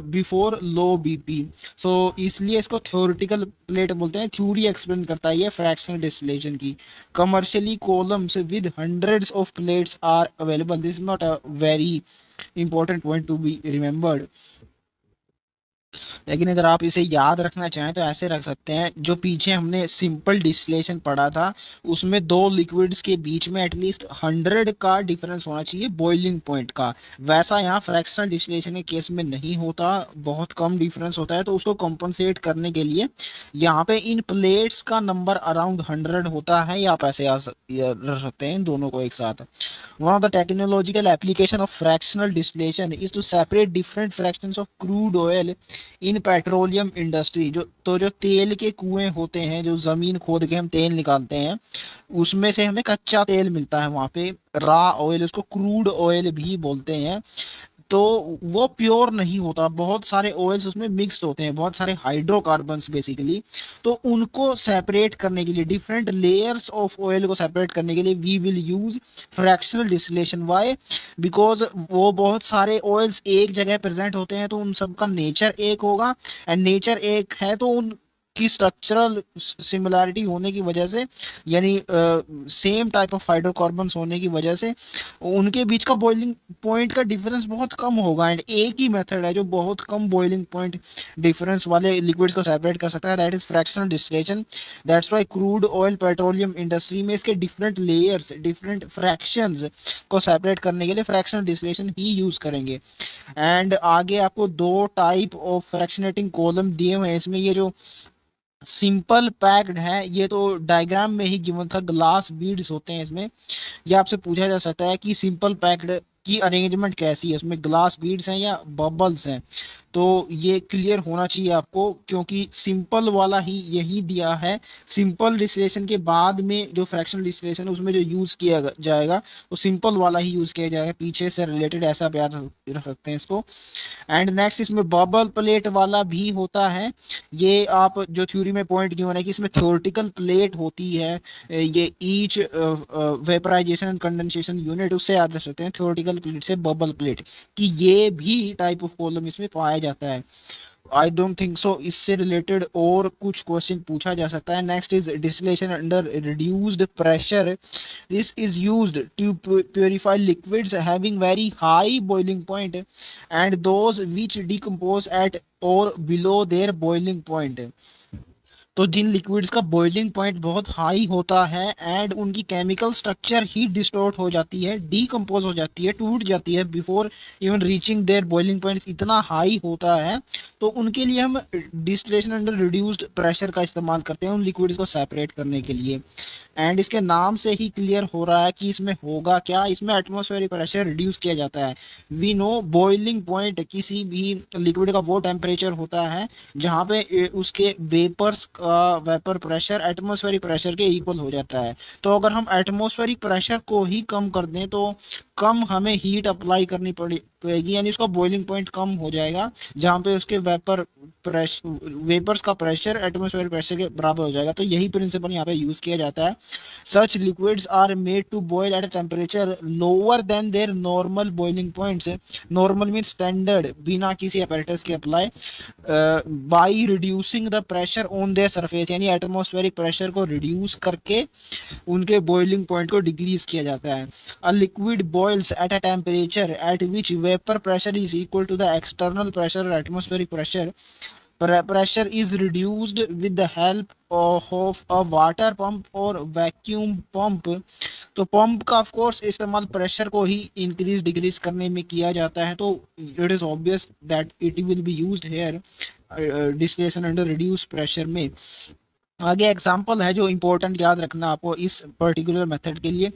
before low bp। so इसलिए इसको theoretical plate बोलते हैं, थ्योरी एक्सप्लेन करता है ये फ्रैक्शनल डिस्टिलेशन की। commercially columns with hundreds of plates are available। this is not a very important point to be remembered, लेकिन अगर आप इसे याद रखना चाहें तो ऐसे रख सकते हैं। जो पीछे हमने सिंपल डिस्टिलेशन पढ़ा था उसमें दो लिक्विड्स के बीच में एटलीस्ट 100 का डिफरेंस होना चाहिए बॉइलिंग पॉइंट का, वैसा यहाँ फ्रैक्शनल डिस्टिलेशन के केस में नहीं होता, बहुत कम डिफरेंस होता है। तो उसको कॉम्पनसेट करने के लिए यहाँ पे इन प्लेट्स का नंबर अराउंड 100 होता है, या आप ऐसे रख सकते हैं दोनों को एक साथ। One of the technological application of fractional distillation is to separate different fractions of crude oil in petroleum industry. जो तेल के कुएं होते हैं, जो जमीन खोद के हम तेल निकालते हैं, उसमें से हमें कच्चा तेल मिलता है वहां पे, रॉ ऑयल, उसको क्रूड ऑयल भी बोलते हैं। तो वो प्योर नहीं होता, बहुत सारे ऑयल्स उसमें मिक्स्ड होते हैं, बहुत सारे हाइड्रोकार्बन्स बेसिकली। तो उनको सेपरेट करने के लिए, डिफरेंट लेयर्स ऑफ ऑयल को सेपरेट करने के लिए we will use fractional distillation. Why? Because वो बहुत सारे ऑयल्स एक जगह प्रेजेंट होते हैं, तो उन सबका नेचर एक होगा, एंड नेचर एक है तो उन की स्ट्रक्चरल सिमिलैरिटी होने की वजह से, यानी सेम टाइप ऑफ हाइड्रोकार्बन्स होने की वजह से उनके बीच का बॉइलिंग पॉइंट का डिफरेंस बहुत कम होगा। एंड एक ही मेथड है जो बहुत कम बॉइलिंग पॉइंट डिफरेंस वाले लिक्विड्स को सेपरेट कर सकता है, that is fractional distillation. That's why crude oil petroleum industry में इसके डिफरेंट लेयर्स, डिफरेंट फ्रैक्शंस को सेपरेट करने के लिए फ्रैक्शनल डिस्टिलेशन ही यूज करेंगे। एंड आगे आपको दो टाइप ऑफ फ्रैक्शनेटिंग कॉलम दिए हुए हैं इसमें। ये जो सिंपल पैक्ड है ये तो डायग्राम में ही गिवन था, ग्लास बीड्स होते हैं इसमें। ये आपसे पूछा जा सकता है कि सिंपल पैक्ड की अरेंजमेंट कैसी है, उसमें ग्लास बीड्स हैं या बबल्स हैं। तो ये क्लियर होना चाहिए आपको, क्योंकि सिंपल वाला ही यही दिया है। सिंपल डिस्टिलेशन के बाद में जो फ्रैक्शनल डिस्टिलेशन है उसमें जो यूज किया जाएगा वो सिंपल वाला ही यूज किया जाएगा, पीछे से रिलेटेड ऐसा आप याद रख सकते हैं इसको। एंड नेक्स्ट इसमें बबल प्लेट वाला भी होता है। ये आप जो थ्योरी में पॉइंट क्यों है कि इसमें थ्योरेटिकल प्लेट होती है, ये each vaporisation and condensation unit, उससे याद रख सकते हैं थ्योरेटिकल प्लेट से बबल प्लेट, कि ये भी टाइप ऑफ कॉलम इसमें पाया जाता है। I don't think so. इससे रिलेटेड और कुछ क्वेश्चन पूछा जा सकता है। Next is distillation under reduced pressure. This is used to purify liquids having very high boiling point and those which decompose at or below their boiling point. तो जिन liquids का बॉइलिंग पॉइंट बहुत high होता है and उनकी chemical structure ही distort हो जाती है, डीकम्पोज हो जाती है, टूट जाती है before even reaching there boiling point, इतना हाई होता है, तो उनके लिए हम डिस्टिलेशन अंडर रिड्यूस्ड प्रेशर का इस्तेमाल करते हैं उन लिक्विड्स को सेपरेट करने के लिए। एंड इसके नाम से ही क्लियर हो रहा है कि इसमें होगा क्या, इसमें एटमॉस्फेरिक प्रेशर रिड्यूस किया जाता है। वी नो बॉइलिंग पॉइंट किसी भी लिक्विड का वो टेम्परेचर होता है जहाँ पे उसके वेपर्स का वेपर प्रेशर एटमॉस्फेरिक प्रेशर के इक्वल हो जाता है। तो अगर हम एटमॉस्फेरिक प्रेशर को ही कम कर दें तो कम हमें हीट अप्लाई करनी पड़ेगी, यानी उसका बॉइलिंग पॉइंट कम हो जाएगा, जहाँ पे उसके वेपर्स का प्रेशर एटमॉस्फेरिक प्रेशर के बराबर हो जाएगा। तो यही प्रिंसिपल यहाँ पे यूज किया जाता है। Such liquids are made to boil at a temperature lower than their normal boiling points. Normal mean standard, बिना किसी अपैरेटस के apply, by reducing the pressure on their surface, यानी एटमॉस्फेरिक प्रेशर को रिड्यूस करके उनके बॉइलिंग पॉइंट को decrease किया जाता है। A liquid boils at a temperature at which vapour pressure is equal to the external pressure और atmospheric pressure. Pressure is reduced with the help of a water pump और vacuum pump. तो pump का of course इस्तेमाल pressure को ही increase decrease करने में किया जाता है, तो it is obvious that it will be used here distillation under reduce pressure में। आगे एग्जाम्पल है जो इंपॉर्टेंट याद रखना आपको इस पर्टिकुलर मेथड के लिए।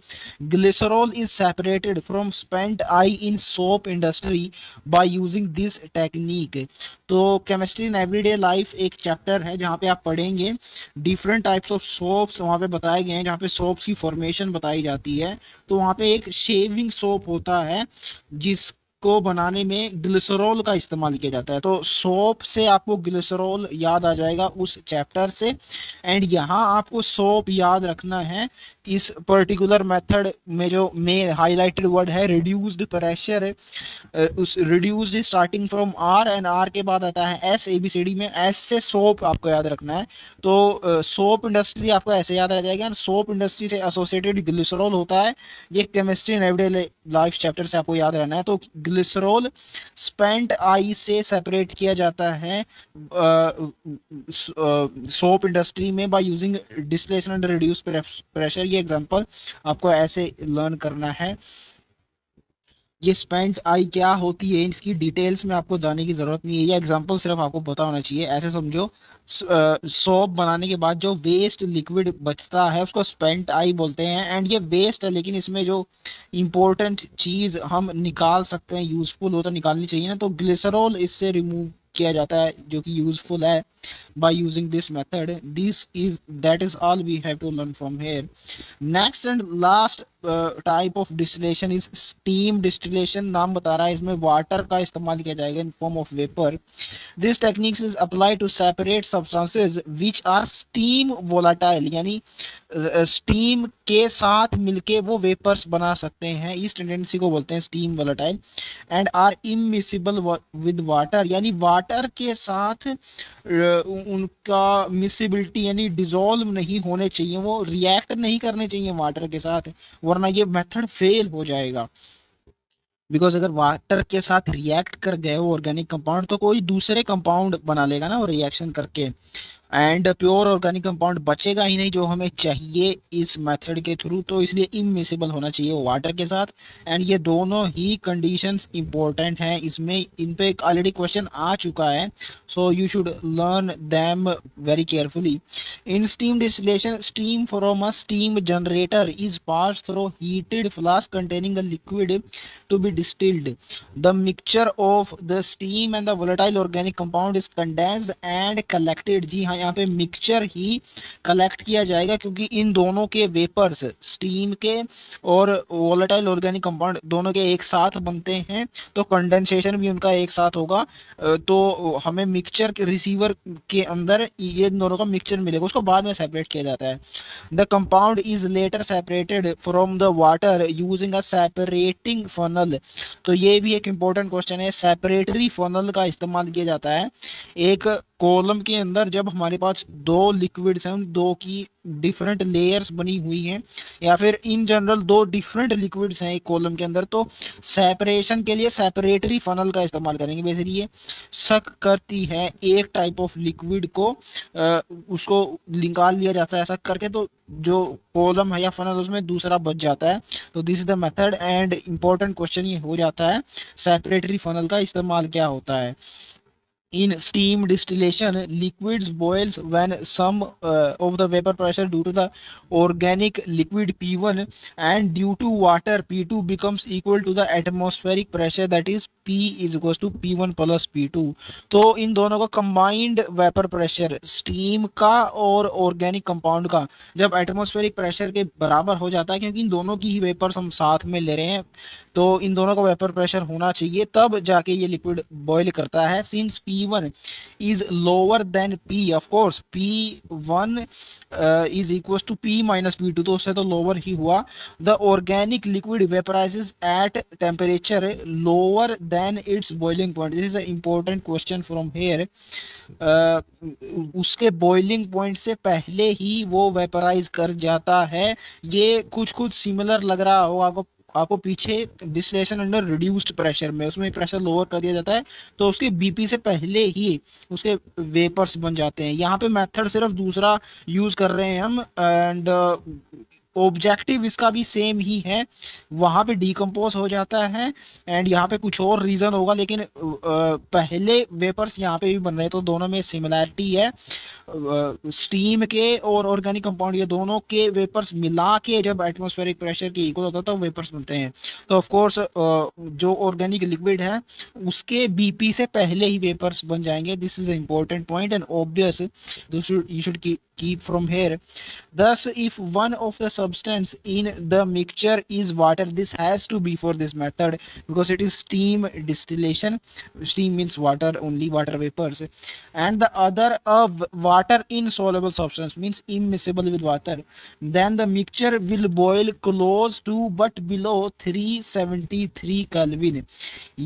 Glycerol is separated from spent I in soap industry by using this technique. तो केमिस्ट्री इन एवरीडे लाइफ एक चैप्टर है जहाँ पे आप पढ़ेंगे डिफरेंट टाइप्स ऑफ सोप्स, वहाँ पे बताए गए हैं जहाँ पे सोप्स की फॉर्मेशन बताई जाती है। तो वहाँ पे एक शेविंग सोप होता है जिस को बनाने में ग्लिसरॉल का इस्तेमाल किया जाता है। तो सोप से आपको ग्लिसरॉल याद आ जाएगा उस चैप्टर से। एंड यहाँ आपको सोप याद रखना है इस पर्टिकुलर मेथड में जो मेन हाईलाइटेड वर्ड है रिड्यूस्ड प्रेशर। उस reduced starting from R and R के बाद आता है एस, ABCD में एस से सोप आपको याद रखना है। तो सोप इंडस्ट्री आपको ऐसे याद रह जाएगा। सोप इंडस्ट्री से एसोसिएटेड ग्लिसरॉल होता है, ये chemistry in everyday life chapter से आपको याद रहना है। तो ग्लिसरॉल स्पेंट आई से सेपरेट किया जाता है सोप इंडस्ट्री में by using distillation under reduce pressure. ये एग्जांपल आपको ऐसे लर्न करना है। ये स्पेंट आई क्या होती है इसकी डिटेल्स में आपको जाने की जरूरत नहीं है, ये एग्जांपल सिर्फ आपको पता होना चाहिए। ऐसे समझो सोप बनाने के बाद जो वेस्ट लिक्विड बचता है उसको स्पेंट आई बोलते हैं। एंड ये वेस्ट है, लेकिन इसमें जो इंपॉर्टेंट चीज हम निकाल सकते हैं, यूजफुल हो तो निकालनी चाहिए ना, तो ग्लिसरॉल इससे रिमूव किया जाता है जो कि यूजफुल है by using this method। That is all we have to learn from here। Next and last type of distillation is steam distillation। नाम बता रहा है, इसमें वाटर का इस्तेमाल किया जाएगा in form of vapor। This technique is applied to separate substances which are steam volatile, यानी स्टीम के साथ मिलके वो वेपर्स बना सकते हैं, इस टेंडेंसी को बोलते हैं steam volatile. And are immiscible with water, यानी वाटर के साथ उनका मिसिबिलिटी यानी डिजोल्व नहीं होने चाहिए, वो रिएक्ट नहीं करने चाहिए वाटर के साथ, वरना ये मेथड फेल हो जाएगा। बिकॉज अगर वाटर के साथ रिएक्ट कर गए वो ऑर्गेनिक कंपाउंड तो कोई दूसरे कंपाउंड बना लेगा ना वो रिएक्शन करके, एंड प्योर ऑर्गेनिक कंपाउंड बचेगा ही नहीं जो हमें चाहिए इस मेथड के थ्रू। तो इसलिए इमिसिबल होना चाहिए वाटर के साथ। एंड ये दोनों ही कंडीशंस इंपॉर्टेंट हैं इसमें, इन पे ऑलरेडी क्वेश्चन आ चुका है, so you should learn them very carefully. In steam distillation, steam from a steam generator is pass through heated flask containing the liquid to be distilled। The mixture of the steam and the volatile organic compound is condensed and collected। जी हाँ, यहाँ पे mixture ही collect किया जाएगा, क्योंकि इन दोनों के vapours, steam के और वोलेटाइल ऑर्गेनिक कंपाउंड दोनों के एक साथ बनते हैं, तो कंडेंसेशन भी उनका एक साथ होगा। तो हमें मिक्सचर के रिसीवर के अंदर ये दोनों का मिक्सचर मिलेगा, उसको बाद में सेपरेट किया जाता है। The compound is later separated from the water using a separating funnel. तो ये भी एक इंपॉर्टेंट क्वेश्चन है, सेपरेटरी फनल का इस्तेमाल किया जाता है। एक कॉलम के अंदर जब हमारे पास दो लिक्विड्स हैं, उन दो की डिफरेंट लेयर्स बनी हुई हैं, या फिर इन जनरल दो डिफरेंट लिक्विड्स हैं एक कॉलम के अंदर, तो सेपरेशन के लिए सेपरेटरी फनल का इस्तेमाल करेंगे। बेसिकली ये शक करती है एक टाइप ऑफ लिक्विड को, उसको निकाल लिया जाता है शक करके, तो जो कॉलम है या फनल उसमें दूसरा बच जाता है। तो this is the method, and important question ये हो जाता है सेपरेटरी फनल का इस्तेमाल क्या होता है। In steam distillation, liquids boils when some of the vapor pressure due to the organic liquid P1 and due to water P2 becomes equal to the atmospheric pressure, that is P is equals to P1 plus P2। तो इन दोनों का combined vapour pressure steam का और organic compound का जब atmospheric pressure के बराबर हो जाता है, क्योंकि इन दोनों की ही वेपर्स हम साथ में ले रहे हैं, तो इन दोनों का वेपर प्रेशर होना चाहिए, तब जाके ये लिक्विड बॉईल करता है। Since P1 is lower than P, of course P1 is equals to P minus P2, तो उससे तो लोअर ही हुआ। The organic liquid vaporizes at temperature lower than its boiling point. This is a important question from here. उसके boiling point से पहले ही वो vaporise कर जाता है। ये कुछ कुछ सिमिलर लग रहा होगा आपको पीछे डिस्टिलेशन अंडर रिड्यूस्ड प्रेशर में, उसमें प्रेशर लोअर कर दिया जाता है, तो उसके बीपी से पहले ही उसके वेपर्स बन जाते हैं। यहाँ पे मेथड सिर्फ दूसरा यूज कर रहे हैं हम, एंड ऑब्जेक्टिव इसका भी सेम ही है। वहाँ पे डिकम्पोज हो जाता है, एंड यहाँ पे कुछ और रीज़न होगा, लेकिन पहले वेपर्स यहाँ पे भी बन रहे हैं, तो दोनों में सिमिलैरिटी है। स्टीम के और ऑर्गेनिक कंपाउंड ये दोनों के वेपर्स मिला के जब एटमॉस्फेरिक प्रेशर के इक्वल होता है तो वेपर्स बनते हैं। तो ऑफ कोर्स जो ऑर्गेनिक लिक्विड है उसके बीपी से पहले ही वेपर्स बन जाएंगे। This is important point and obvious, you should keep from here. Thus, if one of the substance in the mixture is water, this has to be for this method because it is steam distillation. Steam means water, only water vapors, and the other of water insoluble substance means immiscible with water. Then the mixture will boil close to but below 373 Kelvin,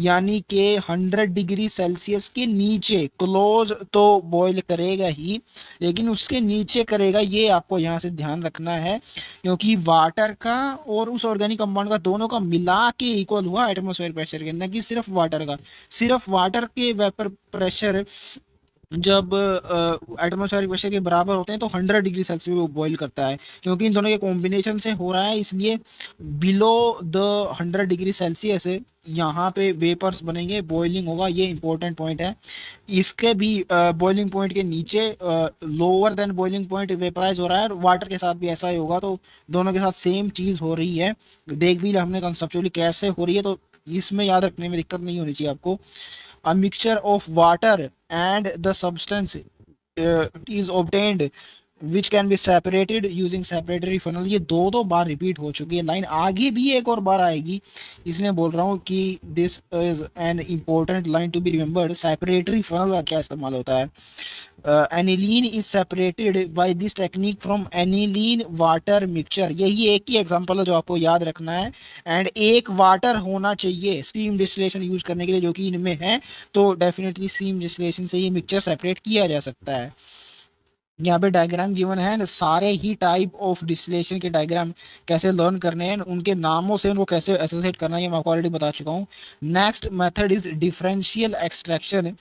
यानी कि 100 degree Celsius के नीचे। Close तो boil करेगा ही, लेकिन उसके नीचे करेगा, ये आपको यहाँ से ध्यान रखना है, क्योंकि वाटर का और उस ऑर्गेनिक कंपाउंड का दोनों का मिला के इक्वल हुआ एटमॉस्फेयर प्रेशर के, न कि सिर्फ वाटर का। सिर्फ वाटर के वेपर प्रेशर जब एटमॉस्फेरिक प्रेशर के बराबर होते हैं तो 100 डिग्री सेल्सियस वो बॉईल करता है, क्योंकि इन दोनों के कॉम्बिनेशन से हो रहा है, इसलिए बिलो द 100 डिग्री सेल्सियस यहाँ पे वेपर्स बनेंगे, बॉइलिंग होगा। ये इंपॉर्टेंट पॉइंट है। इसके भी बॉइलिंग पॉइंट के नीचे lower than boiling point vaporise हो रहा है, और वाटर के साथ भी ऐसा ही होगा, तो दोनों के साथ सेम चीज़ हो रही है। देख भी हमने कंसेप्चुअली कैसे हो रही है, तो इसमें याद रखने में दिक्कत नहीं होनी चाहिए आपको। A mixture of water and the substance is obtained which can be separated using separatory funnel। ये दो बार रिपीट हो चुकी है लाइन, आगे भी एक और बार आएगी, इसलिए बोल रहा हूँ कि this is an important line to be remembered. Separatory funnel का क्या इस्तेमाल होता है? Aniline is separated by this technique from aniline water mixture. यही एक ही एग्जांपल है जो आपको याद रखना है, एंड एक वाटर होना चाहिए स्टीम डिस्टिलेशन यूज करने के लिए, जो कि इनमें है, तो डेफिनेटली स्टीम डिस्टिलेशन से ये मिक्सचर सेपरेट किया जा सकता है। यहाँ पे डायग्राम गिवन है, सारे ही टाइप ऑफ डिस्टिलेशन के डायग्राम कैसे लर्न करने हैं, उनके नामों से उनको कैसे एसोसिएट करना है, ये मैं आपको ऑलरेडी बता चुका हूँ। Next method is differential extraction.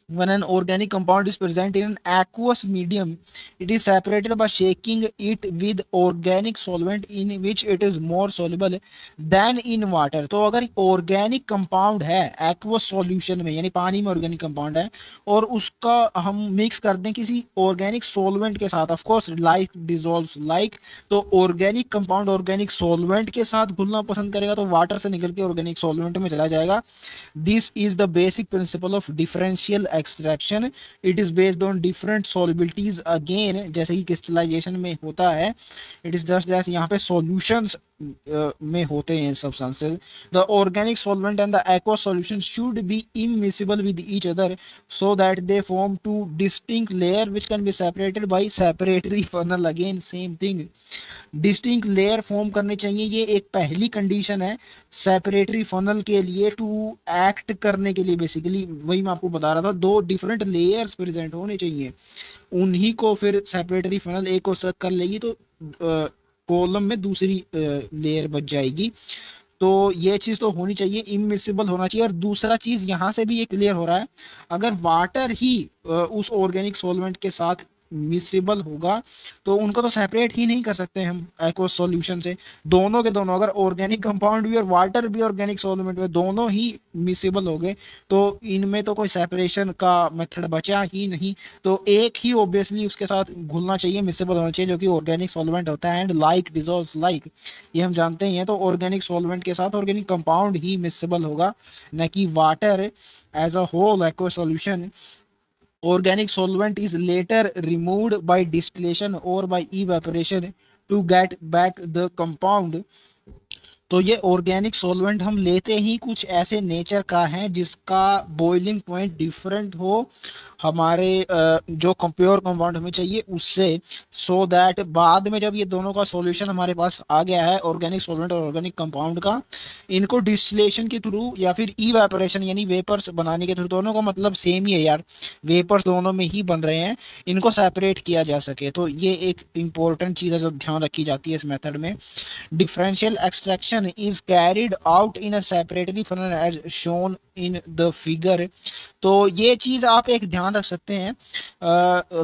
When an organic compound is present in an aqueous medium, it is separated by shaking it with organic solvent in which it is more soluble than in water। तो अगर organic compound है aqueous solution में, यानी पानी में organic compound है, और उसका हम mix कर दें किसी organic solvent के साथ, of course like dissolves like, तो organic compound organic solvent के साथ घुलना पसंद करेगा, तो water से निकल के organic solvent में चला जाएगा। This is the basic principle of differential extraction it is based on different solubilities again, जैसे कि क्रिस्टलाइजेशन में होता है, इट इज जस्ट दैट यहाँ पे सॉल्यूशंस में होते हैं substances. The organic solvent and the aqua solution should be immiscible with each other so that they form two distinct layer which can be separated by separatory funnel, again same thing, distinct layer form करने चाहिए, ये एक पहली condition है सेपरेटरी funnel के लिए to act करने के लिए। बेसिकली वही मैं आपको बता रहा था, दो डिफरेंट लेयर्स प्रेजेंट होने चाहिए, उन्हीं को फिर सेपरेटरी फनल एक को सर्क कर लेगी तो कॉलम में दूसरी लेयर बच जाएगी। तो ये चीज तो होनी चाहिए, इमिसिबल होना चाहिए। और दूसरा चीज यहाँ से भी ये क्लियर हो रहा है, अगर वाटर ही उस ऑर्गेनिक सॉल्वेंट के साथ मिसिबल होगा तो उनको तो सेपरेट ही नहीं कर सकते हम एक्वस सॉल्यूशन से। दोनों के दोनों, अगर ऑर्गेनिक कंपाउंड भी और वाटर भी ऑर्गेनिक सॉल्वेंट में दोनों ही मिसिबल हो गए तो इनमें तो कोई सेपरेशन का मेथड बचा ही नहीं। तो एक ही ऑब्वियसली उसके साथ घुलना चाहिए, मिसिबल होना चाहिए, जो कि ऑर्गेनिक सॉल्वेंट होता है। एंड लाइक डिजॉल्व्स लाइक, ये हम जानते ही हैं। तो ऑर्गेनिक सॉल्वेंट के साथ ऑर्गेनिक कंपाउंड ही मिसिबल होगा, न कि water as a whole aqueous solution. Organic solvent is later removed by distillation or by evaporation to get back the compound। तो ये ऑर्गेनिक सॉल्वेंट हम लेते ही कुछ ऐसे नेचर का है जिसका बॉइलिंग पॉइंट डिफरेंट हो हमारे जो प्योर कंपाउंड हमें चाहिए उससे, सो दैट बाद में जब ये दोनों का सॉल्यूशन हमारे पास आ गया है, ऑर्गेनिक सॉल्वेंट और ऑर्गेनिक कंपाउंड का, इनको डिस्टिलेशन के थ्रू या फिर इवेपोरेशन यानी वेपर्स बनाने के थ्रू, दोनों का मतलब सेम ही है यार, वेपर्स दोनों में ही बन रहे हैं, इनको सेपरेट किया जा सके। तो ये एक इंपॉर्टेंट चीज़ है जो ध्यान रखी जाती है इस मेथड में। differential extraction is carried out in a separately funnel as shown in the figure। तो ये चीज आप एक ध्यान रख सकते हैं,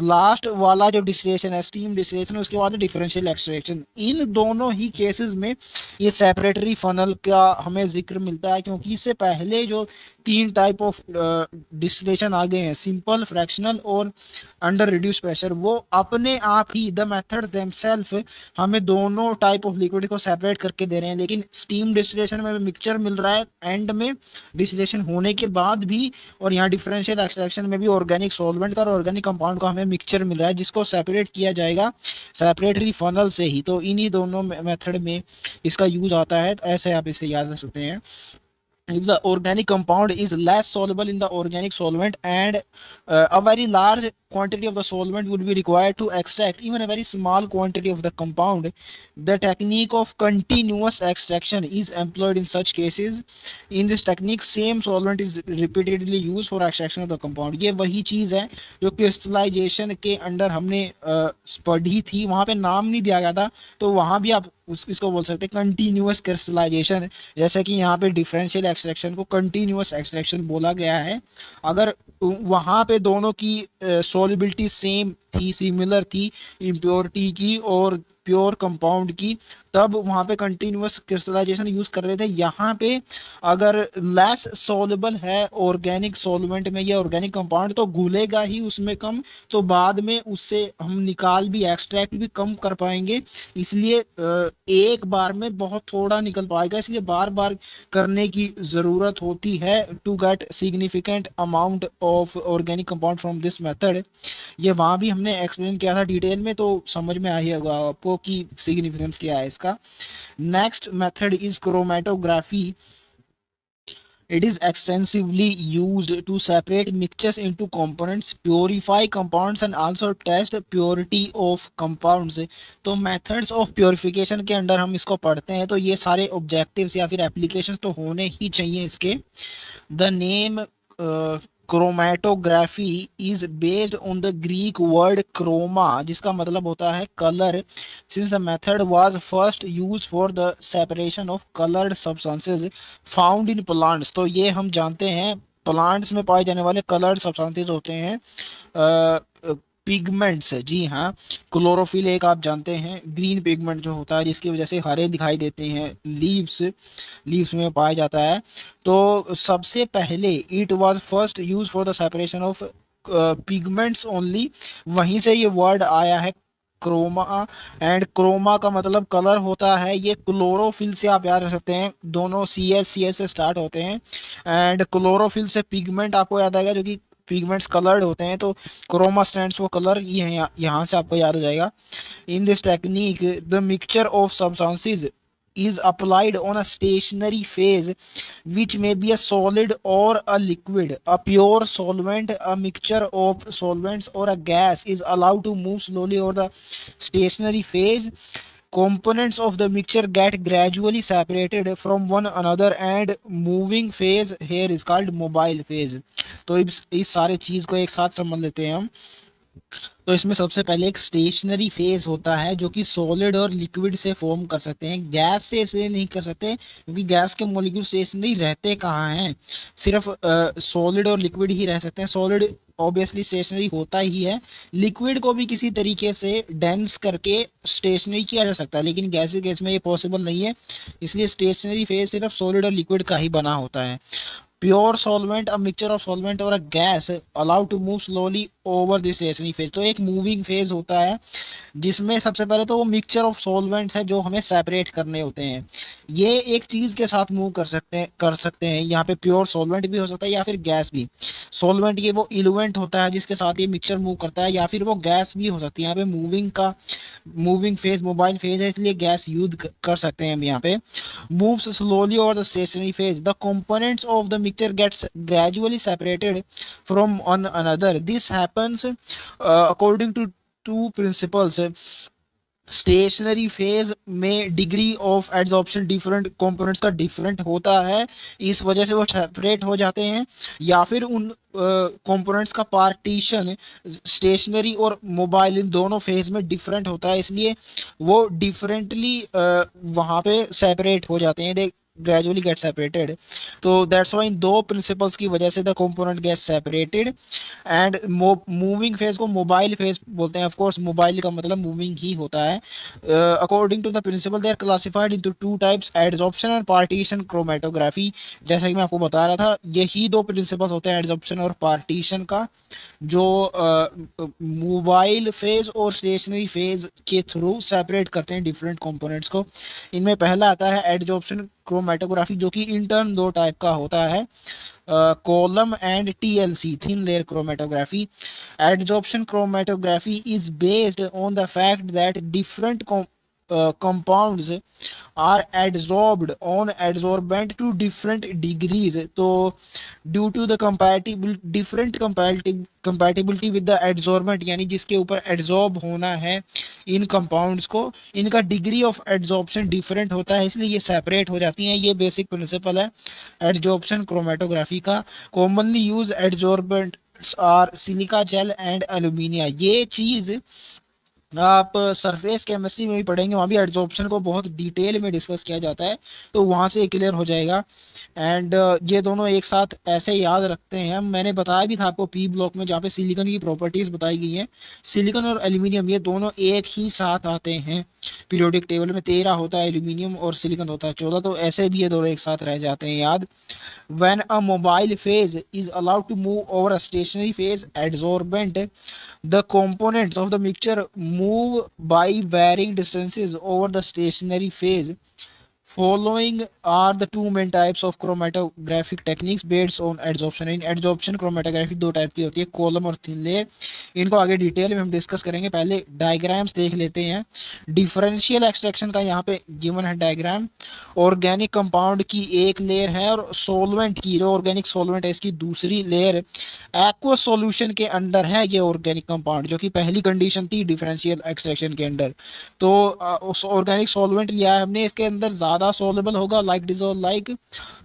लास्ट वाला जो डिस्टिलेशन है, स्टीम डिस्टिलेशन, उसके बाद डिफरेंशियल एक्सट्रैक्शन, इन दोनों ही केसेस में ये सेपरेटरी फनल का हमें जिक्र मिलता है, क्योंकि इससे पहले जो तीन टाइप ऑफ डिस्टिलेशन आ गए हैं, सिंपल, फ्रैक्शनल और अंडर रिड्यूस प्रेशर, वो अपने आप ही द मेथड देमसेल्फ हमें दोनों टाइप ऑफ लिक्विड को सेपरेट करके दे रहे हैं। लेकिन स्टीम डिस्टिलेशन में मिक्सचर मिल रहा है एंड में डिस्टिलेशन होने के बाद भी, और यहाँ डिफरेंशियल एक्सट्रैक्शन में भी ऑर्गेनिक सॉल्वेंट का और ऑर्गेनिक कंपाउंड का हमें मिक्सचर मिल रहा है जिसको सेपरेट किया जाएगा सेपरेटरी फनल से ही। तो इन्हीं दोनों मेथड में इसका यूज आता है, तो ऐसे आप इसे याद रख सकते हैं। If the organic compound is less soluble in the organic solvent and a very large quantity of the solvent would be required to extract even a very small quantity of the compound, the technique of continuous extraction is employed in such cases। in this technique same solvent is repeatedly used for extraction of the compound। ये वही चीज़ है जो crystallisation के under हमने पढ़ी थी, वहाँ पे नाम नहीं दिया गया था, तो वहाँ भी आप इसको बोल सकते हैं कंटिन्यूअस क्रिस्टलाइजेशन। जैसे कि यहाँ पे डिफरेंशियल एक्सट्रैक्शन को कंटिन्यूअस एक्सट्रैक्शन बोला गया है। अगर वहाँ पे दोनों की सॉल्युबिलिटी सेम थी, सिमिलर थी, इम्प्योरिटी की और प्योर कंपाउंड की, तब वहाँ पे कंटिन्यूअस क्रिस्टलाइजेशन यूज कर रहे थे। यहाँ पे अगर लेस सॉल्युबल है ऑर्गेनिक सॉल्वेंट में या ऑर्गेनिक कंपाउंड तो घुलेगा ही उसमें कम, तो बाद में उससे हम निकाल भी, एक्सट्रैक्ट भी कम कर पाएंगे, इसलिए एक बार में बहुत थोड़ा निकल पाएगा, इसलिए बार बार करने की ज़रूरत होती है to get significant amount of organic compound from this method. ये वहाँ भी हमने एक्सप्लेन किया था डिटेल में, तो समझ में आई होगा आपको कि सिग्निफिकेंस क्या है इसका। Next method is chromatography. It is extensively used to separate mixtures into components, purify compounds and also test purity of compounds। तो methods of purification के अंडर हम इसको पढ़ते हैं, तो ये सारे objectives या फिर applications तो होने ही चाहिए इसके। The name chromatography is based on the Greek word chroma, जिसका मतलब होता है colour. Since the method was first use for the separation of coloured substances found in plants. तो ये हम जानते हैं प्लांट्स में पाए जाने वाले कलर्ड सब्सटेंसेस होते हैं पिगमेंट्स। जी हाँ, क्लोरोफिल एक आप जानते हैं ग्रीन पिगमेंट जो होता है जिसकी वजह से हरे दिखाई देते हैं, लीव्स में पाया जाता है। तो सबसे पहले it was first use for the separation of pigments only, वहीं से ये वर्ड आया है क्रोमा। एंड क्रोमा का मतलब कलर होता है, ये क्लोरोफिल से आप याद रख सकते हैं, दोनों सी एस से स्टार्ट होते हैं। एंड क्लोरोफिल से पिगमेंट आपको याद आएगा जो कि पिगमेंट्स कलर्ड होते हैं, तो क्रोमा स्टैंड्स फॉर कलर, ये यहाँ से आपको याद हो जाएगा। In this technique the mixture of substances is applied on a stationary phase which may be a solid or a liquid. A pure solvent, a mixture of solvents or a gas is allowed to move slowly over the stationary phase. Components of the mixture get gradually separated from one another and moving phase here is called mobile phase. तो इस सारे चीज को एक साथ समझ लेते हैं हम। तो इसमें सबसे पहले एक स्टेशनरी फेज होता है जो कि सॉलिड और लिक्विड से फॉर्म कर सकते हैं, गैस से इसे नहीं कर सकते क्योंकि गैस के मॉलिक्यूल स्टेशनरी रहते कहाँ हैं, सिर्फ सॉलिड और लिक्विड ही रह सकते हैं। सॉलिड ऑब्वियसली स्टेशनरी होता ही है, लिक्विड को भी किसी तरीके से डेंस करके स्टेशनरी किया जा सकता है, लेकिन गैसी केस में ये पॉसिबल नहीं है, इसलिए स्टेशनरी फेज सिर्फ सॉलिड और लिक्विड का ही बना होता है। Pure solvent, a mixture of solvent और a gas allowed to move slowly over this stationary phase. तो एक मूविंग फेज होता है जिसमें सबसे पहले तो वो मिक्सचर ऑफ सॉल्वेंट्स है जो हमें सेपरेट करने होते हैं, ये एक चीज के साथ मूव कर सकते हैं। यहाँ पे प्योर सॉल्वेंट भी हो सकता है या फिर गैस भी। सॉल्वेंट ये वो इलुवेंट होता है जिसके साथ ये मिक्सचर मूव करता है, या फिर वो गैस भी हो सकती है। यहाँ पे मूविंग फेज मोबाइल फेज है, इसलिए गैस यूज कर सकते हैं हम यहाँ पे। moves slowly over the stationary phase. The components of the mixture gets gradually separated from one another. This happens according to two principles. Stationary phase में degree of adsorption different components का different होता है, इस वजह से वो separate हो जाते हैं, या फिर उन कंपोनेंट्स का पार्टीशन स्टेशनरी और मोबाइल इन दोनों फेज में डिफरेंट होता है, इसलिए वो डिफरेंटली वहाँ पे सेपरेट हो जाते हैं, दे ग्रेजुअली गेट सेपरेटेड। तो दैट्स वाई इन दो प्रिंसिपल्स की वजह से the component get separated. And moving phase को मोबाइल फेज बोलते हैं, ऑफ कोर्स मोबाइल का मतलब मूविंग ही होता है। According to the principle they are classified into two types, adsorption and partition chromatography. जैसा कि मैं आपको बता रहा था, यही दो प्रिंसिपल्स होते हैं एडजॉर्प्शन और पार्टीशन का, जो मोबाइल फेज और स्टेशनरी फेज के थ्रू सेपरेट करते हैं डिफरेंट कंपोनेंट्स को। इनमें पहला आता है एडजॉर्प्शन क्रोमेटोग्राफी, जो कि इंटर्न दो टाइप का होता है, column and TLC, thin layer chromatography. Adsorption chromatography is based on the fact that different compounds are adsorbed on adsorbent to different degrees. तो due to the different compatibility with the adsorbent, यानी जिसके ऊपर adsorb होना है इन compounds को, इनका degree of adsorption different होता है, इसलिए ये सेपरेट हो जाती हैं। ये बेसिक प्रिंसिपल है एड्जॉर्प्शन क्रोमेटोग्राफी का। Commonly use adsorbents are silica gel and alumina. ये चीज आप सरफेस केमिस्ट्री में भी पढ़ेंगे, वहाँ भी एड्जॉर्प्शन को बहुत डिटेल में डिस्कस किया जाता है, तो वहाँ से क्लियर हो जाएगा। एंड ये दोनों एक साथ ऐसे याद रखते हैं हम, मैंने बताया भी था आपको पी ब्लॉक में, जहाँ पे सिलिकॉन की प्रॉपर्टीज बताई गई हैं। सिलिकॉन और एल्यूमिनियम ये दोनों एक ही साथ आते हैं पीरियोडिक टेबल में, 13 होता है एल्यूमिनियम और सिलिकॉन होता है 14, तो ऐसे भी ये दोनों एक साथ रह जाते हैं याद। When a mobile phase is allowed to move over a stationary phase adsorbent, the components of the mixture move by varying distances over the stationary phase. Following are the two main types of chromatographic techniques based on adsorption. In adsorption chromatography दो type की होती है, column और thin layer. इनको आगे detail में हम discuss करेंगे, पहले डायग्राम्स देख लेते हैं। डिफरेंशियल एक्सट्रैक्शन का यहाँ पे गिवन है डायग्राम। ऑर्गेनिक कंपाउंड की एक लेयर है और सोलवेंट की, जो ऑर्गेनिक सोलवेंट है इसकी दूसरी लेयर। एक्वस सॉल्यूशन के अंडर है ये ऑर्गेनिक कंपाउंड, जो कि पहली कंडीशन थी डिफरेंशियल एक्सट्रैक्शन के अंडर। तो ऑर्गेनिक सॉल्वेंट लिया है हमने, इसके अंदर ज्यादा सोल्युबल होगा, लाइक डिसॉल्व लाइक।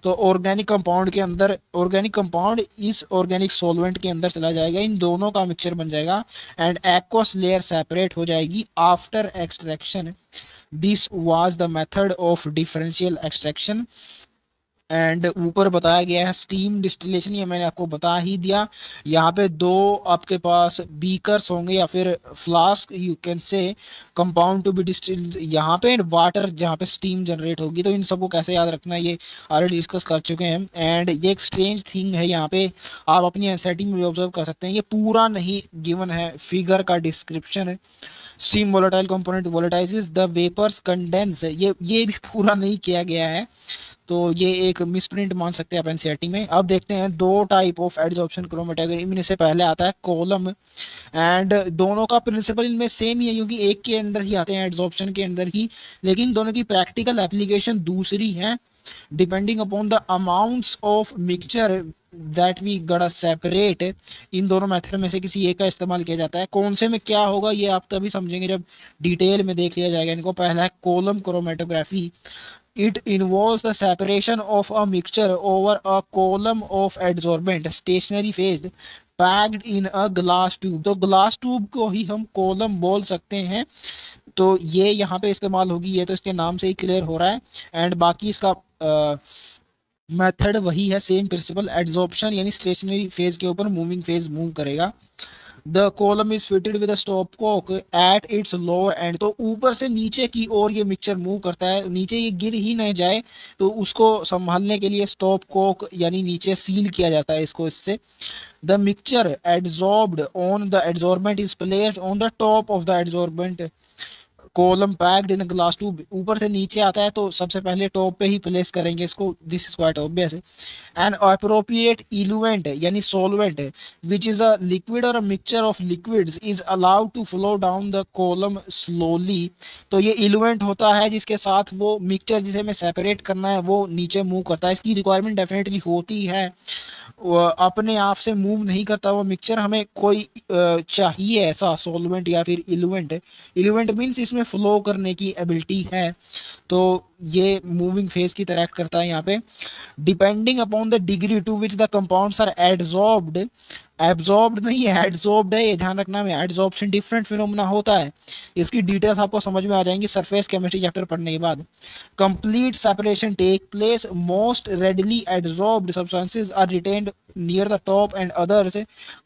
तो ऑर्गेनिक कंपाउंड के अंदर, ऑर्गेनिक कंपाउंड इस ऑर्गेनिक सॉल्वेंट के अंदर चला जाएगा, इन दोनों का मिक्सचर बन जाएगा एंड एक्वस लेयर सेपरेट हो जाएगी after extraction. This was the method of differential extraction. And ऊपर बताया गया है स्टीम डिस्टिलेशन, ये मैंने आपको बता ही दिया। यहाँ पे दो आपके पास बीकर्स होंगे या फिर flask you can say, compound to be distilled यहाँ पे, वाटर जहाँ पे स्टीम जनरेट होगी। तो इन सबको कैसे याद रखना है ये ऑलरेडी डिस्कस कर चुके हैं। एंड ये एक स्ट्रेंज थिंग है यहाँ पे, आप अपनी एनसीईआरटी में भी ऑब्जर्व कर सकते हैं, ये पूरा नहीं गिवन है, फिगर का डिस्क्रिप्शन है। Steam volatile component volatilizes the vapours condense, ये भी पूरा नहीं किया गया है। तो ये एक मिसप्रिंट मान सकते हैं आप एनसीईआरटी में। अब देखते हैं दो टाइप ऑफ एडजॉर्प्शन क्रोमेटोग्राफी, इनमें से पहले आता है कॉलम। एंड दोनों का प्रिंसिपल इनमें सेम ही है, क्योंकि एक के अंदर ही आते हैं, एडजॉर्प्शन के अंदर ही, लेकिन दोनों की प्रैक्टिकल एप्लीकेशन दूसरी है। Depending upon the amounts of mixture that we gotta separate, इन दोनों मेथड में से किसी एक का इस्तेमाल किया जाता है। कौन से में क्या होगा ये आप तभी समझेंगे जब डिटेल में देख लिया जाएगा इनको। पहला है column chromatography. It involves the separation of a mixture over a column of adsorbent stationary phase packed in a glass tube। तो ग्लास ट्यूब को ही हम कॉलम बोल सकते हैं। तो ये यहाँ पे इस्तेमाल होगी, ये तो इसके नाम से ही क्लियर हो रहा है। एंड बाकी इसका मेथड वही है, सेम प्रिंसिपल, एड्सॉर्प्शन यानी स्टेशनरी फेज के ऊपर मूविंग फेज मूव करेगा। The column is fitted with stop cock at its lower end. तो ऊपर से नीचे की ओर ये मिक्सचर मूव करता है, नीचे ये गिर ही नहीं जाए तो उसको संभालने के लिए स्टॉप कॉक यानी नीचे सील किया जाता है इसको, इससे। The mixture adsorbed on the adsorbent is placed on the top of the adsorbent column packed in glass tube. ऊपर से नीचे आता है तो सबसे पहले टॉप पे ही प्लेस करेंगे इसको, this is quite obvious. An appropriate eluent यानी solvent which is a liquid और a mixture of liquids is allowed to flow down the column slowly. तो ये इलुएंट होता है जिसके साथ वो मिक्सचर जिसे हमें सेपरेट करना है वो नीचे मूव करता है। इसकी रिक्वायरमेंट डेफिनेटली होती है, अपने आप से मूव नहीं करता वो मिक्सचर, हमें कोई चाहिए ऐसा सॉल्वेंट या फिर इलुएंट। इलुएंट मीन्स इसमें फ्लो करने की एबिलिटी है, तो ये मूविंग फेज की तरह एक्ट करता है यहाँ पे। Depending upon the degree to which the compounds are adsorbed, absorbed नहीं है, एड्सॉर्ब्ड है, ये ध्यान रखना में। एड्सॉर्प्शन डिफरेंट फिनोमेना होता है, इसकी डिटेल्स आपको समझ में आ जाएंगी सरफेस केमिस्ट्री चैप्टर पढ़ने के बाद। Complete separation take place, most readily adsorbed substances are retained near the top and others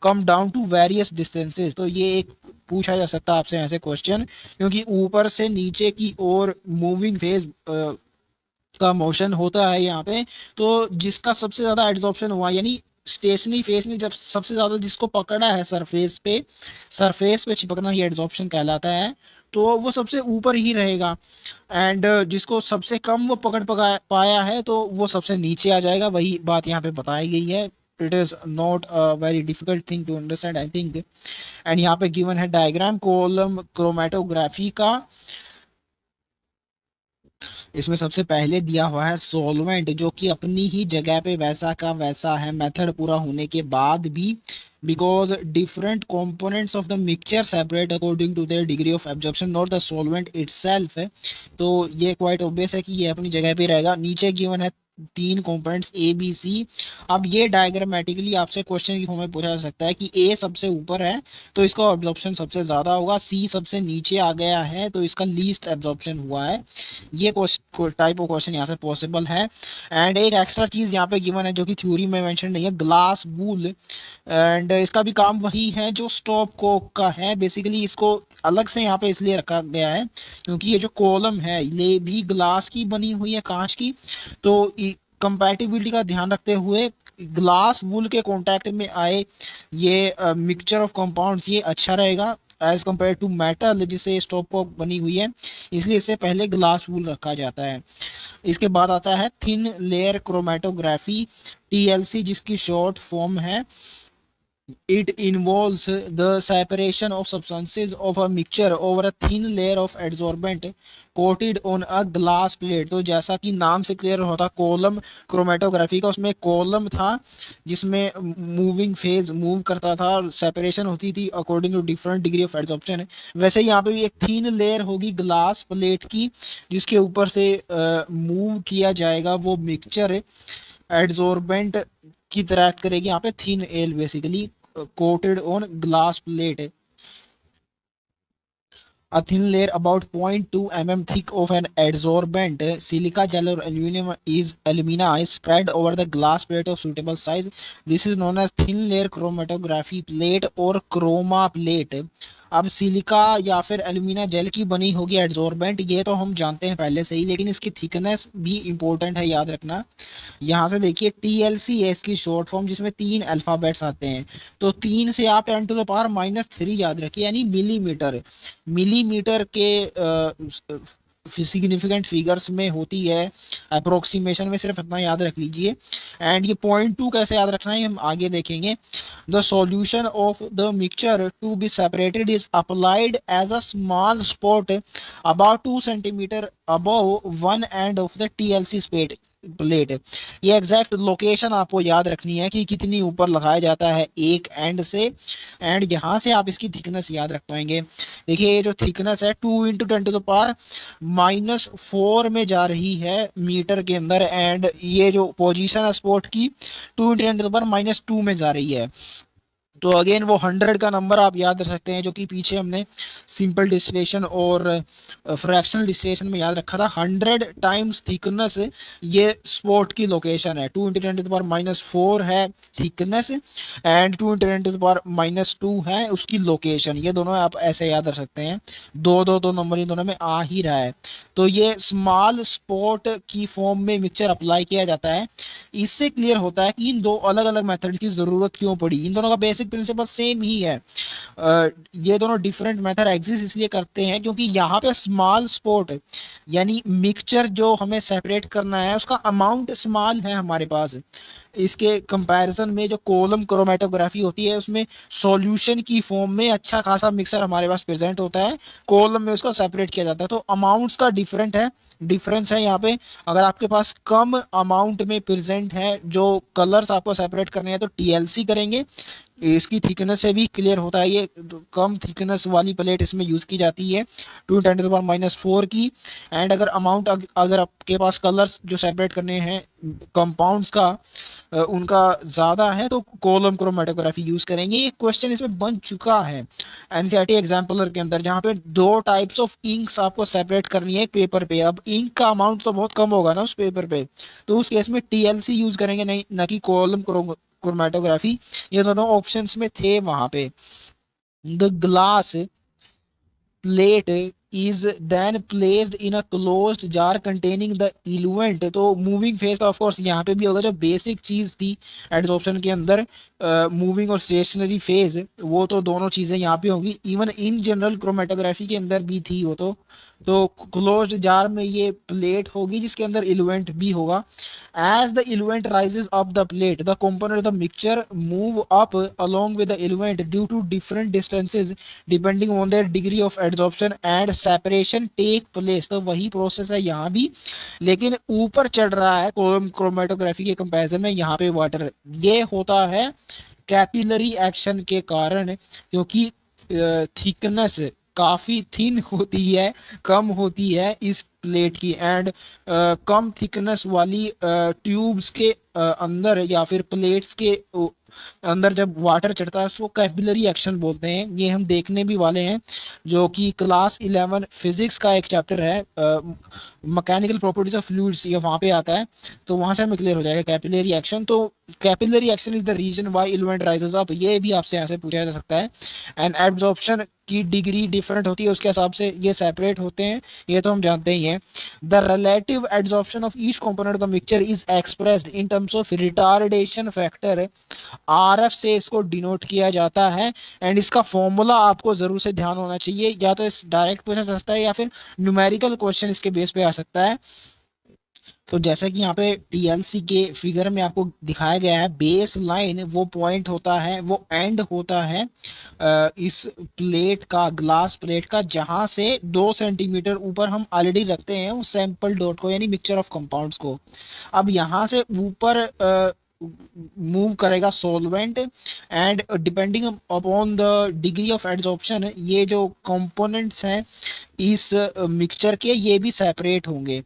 come down to various distances. तो ये एक पूछा जा सकता है आपसे ऐसे क्वेश्चन, क्योंकि ऊपर से नीचे की ओर मूविंग फेज का मोशन होता है यहाँ पे। तो जिसका सबसे ज्यादा एड्सॉर्प्शन हुआ यानी स्टेशनरी फेस ने जब सबसे ज्यादा जिसको पकड़ा है सरफेस पे चिपकना ही एड्सॉर्प्शन कहलाता है, तो वो सबसे ऊपर ही रहेगा। एंड जिसको सबसे कम वो पाया है तो वो सबसे नीचे आ जाएगा, वही बात यहाँ पे बताई गई है। It is not a very difficult thing to understand I think. And यहाँ पे गिवन है डायग्राम कॉलम क्रोमेटोग्राफी का। इसमें सबसे पहले दिया हुआ है सॉल्वेंट, जो कि अपनी ही जगह पे वैसा का वैसा है मेथड पूरा होने के बाद भी, because different components of the mixture separate according to their degree of absorption not the solvent itself है। तो ये क्वाइट ऑब्वियस है कि ये अपनी जगह पे रहेगा। नीचे गिवन है तीन कंपोनेंट्स ए बी सी। अब ये डायग्रामेटिकली आपसे क्वेश्चन की फॉर्म में पूछा जा सकता है कि ए सबसे ऊपर है तो इसका एब्जॉर्प्शन सबसे ज्यादा होगा, सी सबसे नीचे आ गया है तो इसका लीस्ट एब्जॉर्प्शन हुआ है। ये टाइप ऑफ क्वेश्चन यहाँ से पॉसिबल है। एंड एक एक्स्ट्रा चीज यहाँ पे गिवन है जो कि थ्योरी में मेंशन नहीं है, ग्लास वूल। एंड इसका भी काम वही है जो स्टॉप कोक का है। बेसिकली इसको अलग से यहाँ पे इसलिए रखा गया है क्योंकि ये जो कॉलम है ये भी ग्लास की बनी हुई है, कांच की। तो कंपैटिबिलिटी का ध्यान रखते हुए ग्लास वूल के कांटेक्ट में आए ये मिक्सचर ऑफ कंपाउंड्स ये अच्छा रहेगा एज कम्पेयर टू मेटल जिसे स्टॉप कॉक बनी हुई है, इसलिए इससे पहले ग्लास वूल रखा जाता है। इसके बाद आता है थिन लेयर क्रोमेटोग्राफी, टीएलसी, जिसकी शॉर्ट फॉर्म है। It involves the separation of substances of a mixture over a thin layer of adsorbent coated on a glass plate। तो जैसा कि नाम से क्लियर होता कॉलम क्रोमेटोग्राफी का, उसमें कॉलम था जिसमें मूविंग फेज मूव करता था और सेपरेशन होती थी according to different degree of adsorption. वैसे यहाँ पे भी एक थीन लेयर होगी ग्लास प्लेट की जिसके ऊपर से मूव किया जाएगा वो मिक्सचर एड्सॉर्बेंट की तरह एक्ट करेगी। यहाँ पे thin L basically coated on glass plate, a thin layer about 0.2 mm thick of an adsorbent silica gel or alumina is spread over the glass plate of suitable size. This is known as thin layer chromatography plate or chroma plate. अब silica या फिर alumina jail की बनी होगी adsorbent, ये तो हम जानते हैं पहले से ही, लेकिन इसकी थिकनेस भी इंपॉर्टेंट है, याद रखना। यहाँ से देखिए TLC है इसकी शॉर्ट फॉर्म, जिसमें 3 अल्फाबेट्स आते हैं। तो 3 से आप 10⁻³ याद रखिए, यानी मिलीमीटर। मिलीमीटर के सिग्निफिकेंट फिगर्स में होती है, अप्रोक्सीमेशन में सिर्फ इतना याद रख लीजिए। एंड ये .2 कैसे याद रखना है हम आगे देखेंगे। The solution of the mixture to be separated is applied as a small spot about 2 centimetre above one end of the TLC plate. ये एग्जैक्ट लोकेशन आपको याद रखनी है कि कितनी ऊपर लगाया जाता है एक एंड से, एंड यहाँ से आप इसकी थिकनेस याद रख पाएंगे। देखिए ये जो थिकनेस है 2 × 10⁻⁴ में जा रही है मीटर के अंदर, एंड ये जो पोजीशन है स्पॉट की 2 × 10⁻² में जा रही है। तो अगेन वो 100 का नंबर आप याद रख सकते हैं, जो कि पीछे हमने सिंपल डिस्टिलेशन और फ्रैक्शनल डिस्टिलेशन में याद रखा था। 100 टाइम्स थिकनेस ये स्पॉट की लोकेशन है। 2 × 10⁻⁴ है थिकनेस, एंड 2 × 10⁻² है उसकी लोकेशन। ये दोनों आप ऐसे याद रख सकते हैं, दो नंबर इन दोनों में आ ही रहा है। तो ये स्मॉल स्पॉट की फॉर्म में मिक्सचर अप्लाई किया जाता है। इससे क्लियर होता है कि इन दो अलग अलग मेथड की जरूरत क्यों पड़ी। इन दोनों का बेसिक प्रिंसिपल सेम ही है। ये दोनों डिफरेंट मेथड एग्जिस्ट इसलिए करते हैं क्योंकि यहाँ पे स्मॉल स्पॉट यानी मिक्सचर जो हमें सेपरेट करना है उसका अमाउंट स्मॉल है हमारे पास। इसके कंपैरिजन में जो कॉलम क्रोमेटोग्राफी होती है उसमें सॉल्यूशन की फॉर्म में अच्छा खासा मिक्सर हमारे पास प्रेजेंट होता है, कॉलम में उसको सेपरेट किया जाता है। तो अमाउंट्स का डिफरेंस है यहाँ पे। अगर आपके पास कम अमाउंट में प्रेजेंट है जो कलर्स आपको सेपरेट करने हैं तो TLC करेंगे। इसकी थिकनेस से भी क्लियर होता है, ये कम थिकनेस वाली प्लेट इसमें यूज की जाती है 2 × 10⁻⁴ की। एंड अगर अमाउंट अगर आपके पास कलर्स जो सेपरेट करने हैं कंपाउंड्स का उनका ज़्यादा है तो कॉलम क्रोमेटोग्राफी यूज करेंगे। ये क्वेश्चन इसमें बन चुका है NCERT एग्जाम्पलर के अंदर, जहाँ पे 2 टाइप्स ऑफ इंक्स आपको सेपरेट करनी है पेपर पे। अब इंक का अमाउंट तो बहुत कम होगा ना उस पेपर पे, तो उस केस में TLC यूज करेंगे, नहीं ना कि कॉलम क्रोमेटोग्राफी। ये दोनों ऑप्शंस में थे वहां पे। The glass plate is then placed in a closed jar containing the eluent. तो मूविंग फेस ऑफ कोर्स यहाँ पे भी होगा, जो बेसिक चीज थी एडसॉर्प्शन के अंदर मूविंग और स्टेशनरी फेज, वो तो दोनों चीजें यहाँ पे होंगी। इवन इन जनरल क्रोमेटोग्राफी के अंदर भी थी वो तो क्लोज्ड जार में ये प्लेट होगी जिसके अंदर इलुएंट भी होगा। As the eluent rises up the plate the component of the mixture move up along with the element due to different distances depending on their degree of adsorption and separation take place। तो वही process है यहाँ भी, लेकिन ऊपर चढ़ रहा है क्रोमेटोग्राफी के कंपैरिजन में यहाँ पे वाटर। ये होता है कैपिलरी एक्शन के कारण, क्योंकि थिकनेस काफी थिन होती है, कम होती है इस प्लेट की। एंड कम थिकनेस वाली ट्यूब्स के अंदर या फिर प्लेट्स के अंदर जब वाटर चढ़ता है उसको कैपिलरी एक्शन बोलते हैं। ये हम देखने भी वाले हैं, जो कि क्लास 11 फिजिक्स का एक चैप्टर है मैकेनिकल प्रॉपर्टीज ऑफ फ्लूइड्स, ये वहाँ पे आता है, तो वहाँ से हमें क्लियर हो जाएगा कैपिलरी एक्शन। तो capillary action is the reason why eluent rises up, ये भी आपसे यहाँ से पूछा जा सकता है। एंड एब्जॉर्प्शन की डिग्री डिफरेंट होती है, उसके हिसाब से ये सेपरेट होते हैं, ये तो हम जानते ही हैं। The relative absorption of each component of the mixture is expressed in terms of retardation factor, RF से इसको डिनोट किया जाता है। एंड इसका फॉर्मूला आपको जरूर से ध्यान होना चाहिए, या तो इस डायरेक्ट पूछा जा सकता है या फिर न्यूमेरिकल क्वेश्चन इसके बेस पे आ सकता है। तो जैसा कि यहाँ पे TLC के फिगर में आपको दिखाया गया है, बेस लाइन वो पॉइंट होता है, वो एंड होता है इस प्लेट का, ग्लास प्लेट का, जहां से 2 सेंटीमीटर ऊपर हम ऑलरेडी रखते हैं उस सैंपल डॉट को, यानी मिक्सचर ऑफ कंपाउंड्स को। अब यहाँ से ऊपर मूव करेगा solvent, and depending upon the degree of adsorption ये जो कंपोनेंट्स हैं इस मिक्सचर के ये भी सेपरेट होंगे।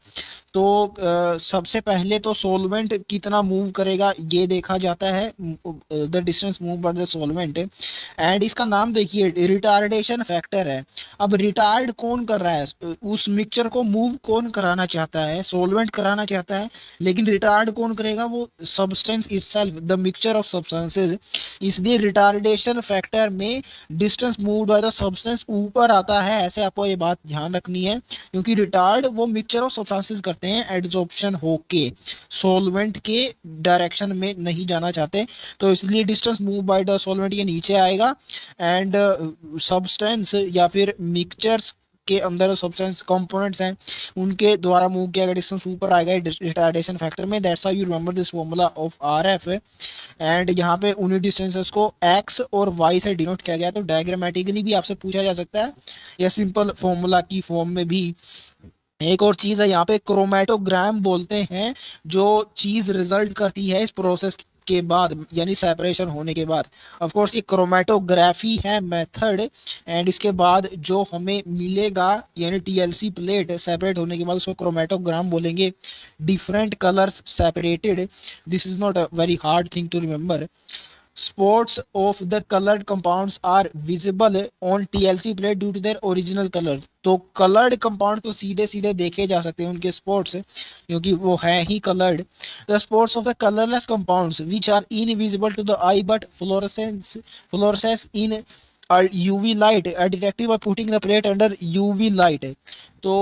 तो सबसे पहले तो सोलवेंट कितना मूव करेगा ये देखा जाता है, the distance move by the solvent, and इसका नाम देखिए रिटार्डेशन फैक्टर है। अब रिटार्ड कौन कर रहा है, उस मिक्सचर को मूव कौन कराना चाहता है, सोलवेंट कराना चाहता है, लेकिन रिटार्ड कौन करेगा, वो substance itself, the mixture of substances. इसलिए रिटार्डेशन फैक्टर में distance move by the substance ऊपर आता है, ऐसे आपको ये बात ध्यान रखनी है, क्योंकि रिटार्ड वो मिक्सचर ऑफ सब्सटेंसेस करते हैं एड्सॉर्प्शन होके, सोलवेंट के डायरेक्शन में नहीं जाना चाहते, तो इसलिए distance move by the solvent ये नीचे आएगा, एंड सब्सटेंस या फिर मिक्सचर्स के अंदर सब्सटेंस कंपोनेंट्स हैं उनके द्वारा मूव किया गया डिस्टेंस ऊपर आएगा रिटार्डेशन फैक्टर में। That's how you remember this formula of RF. And यहाँ पे उन्हीं डिस्टेंसेस को एक्स और वाई से डिनोट किया गया, तो डायग्रामेटिकली भी आपसे पूछा जा सकता है या सिंपल फॉर्मूला की फॉर्म में भी। एक और चीज है यहाँ पे क्रोमेटोग्राम बोलते हैं जो चीज रिजल्ट करती है इस प्रोसेस के बाद, यानी सेपरेशन होने के बाद। ऑफ कोर्स ये क्रोमेटोग्राफी है मेथड, एंड इसके बाद जो हमें मिलेगा यानी टीएलसी प्लेट सेपरेट होने के बाद उसको क्रोमेटोग्राम बोलेंगे। Different colours separated, this is not a very hard thing to remember. Spots of the colored compounds are visible on TLC plate due to their original color। तो colored compound तो सीधे सीधे देखे जा सकते हैं उनके spots क्योंकि वो है ही colored। The spots of the colorless compounds which are invisible to the eye but fluoresce in UV light are detected by putting the plate under UV light। तो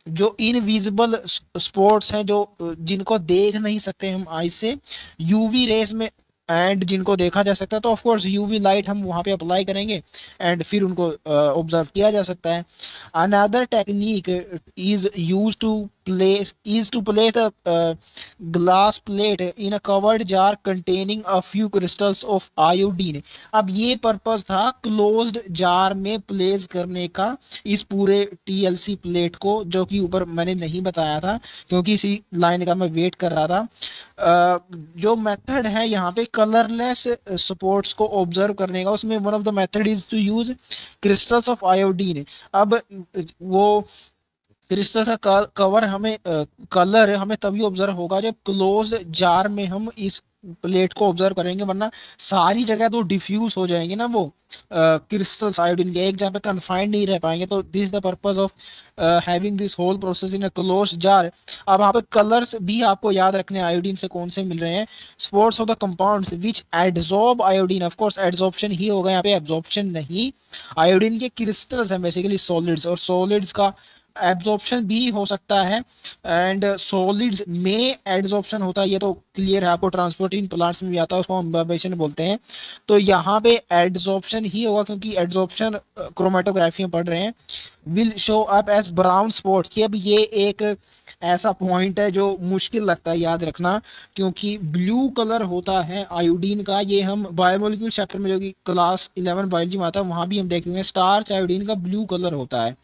जो इनविजिबल स्पॉट्स हैं जो जिनको देख नहीं सकते हम आई से यूवी रेस में, एंड जिनको देखा जा सकता है तो ऑफ कोर्स यूवी लाइट हम वहां पे अप्लाई करेंगे एंड फिर उनको ऑब्जर्व किया जा सकता है। Another technique is to place a glass plate in a covered jar containing a few crystals of iodine। अब ये पर्पस था क्लोज्ड जार में प्लेस करने का इस पूरे टीएलसी प्लेट को, जो कि ऊपर मैंने नहीं बताया था क्योंकि इसी लाइन का मैं वेट कर रहा था। जो मेथड है यहाँ पे कलरलेस सपोर्ट्स को ऑब्जर्व करने का, उसमें one of the method is to use crystals of iodine. अब वो क्रिस्टल का कवर हमें कलर हमें तभी ऑब्जर्व होगा जब क्लोज जार में हम इस प्लेट को ऑब्जर्व करेंगे, वरना सारी जगह तो डिफ्यूज हो जाएंगे ना वो क्रिस्टल्स आयोडीन के, एक जगह पे कन्फाइंड नहीं रह पाएंगे। तो this is the purpose of having this whole process in a close jar. अब यहाँ पे कलर्स भी आपको याद रखने आयोडीन से कौन से मिल रहे हैं। Spots of the compounds which adsorb iodine, of course adsorption ही होगा यहाँ पे, एब्जॉर्प्शन नहीं। आयोडीन के क्रिस्टल्स हैं बेसिकली सॉलिड्स, और सॉलिड्स का एब्जॉर्प्शन भी हो सकता है एंड सॉलिड्स में एड्सॉर्प्शन होता है, ये तो क्लियर है आपको, ट्रांसपोर्टिंग प्लांट्स में भी आता है, उसको हम एब्जॉर्प्शन बोलते हैं। तो यहाँ पे एड्सॉर्प्शन ही होगा क्योंकि एड्सॉर्प्शन क्रोमेटोग्राफी में पढ़ रहे हैं। Will show up as brown spots, ये अब ये एक ऐसा पॉइंट है जो मुश्किल लगता है याद रखना, क्योंकि ब्लू कलर होता है आयोडीन का, ये हम बायोमोलिक्यूल चैप्टर में जो कि क्लास 11 बायोलॉजी में आता है वहां भी हम देखेंगे, स्टार्च आयोडीन का ब्लू कलर होता है।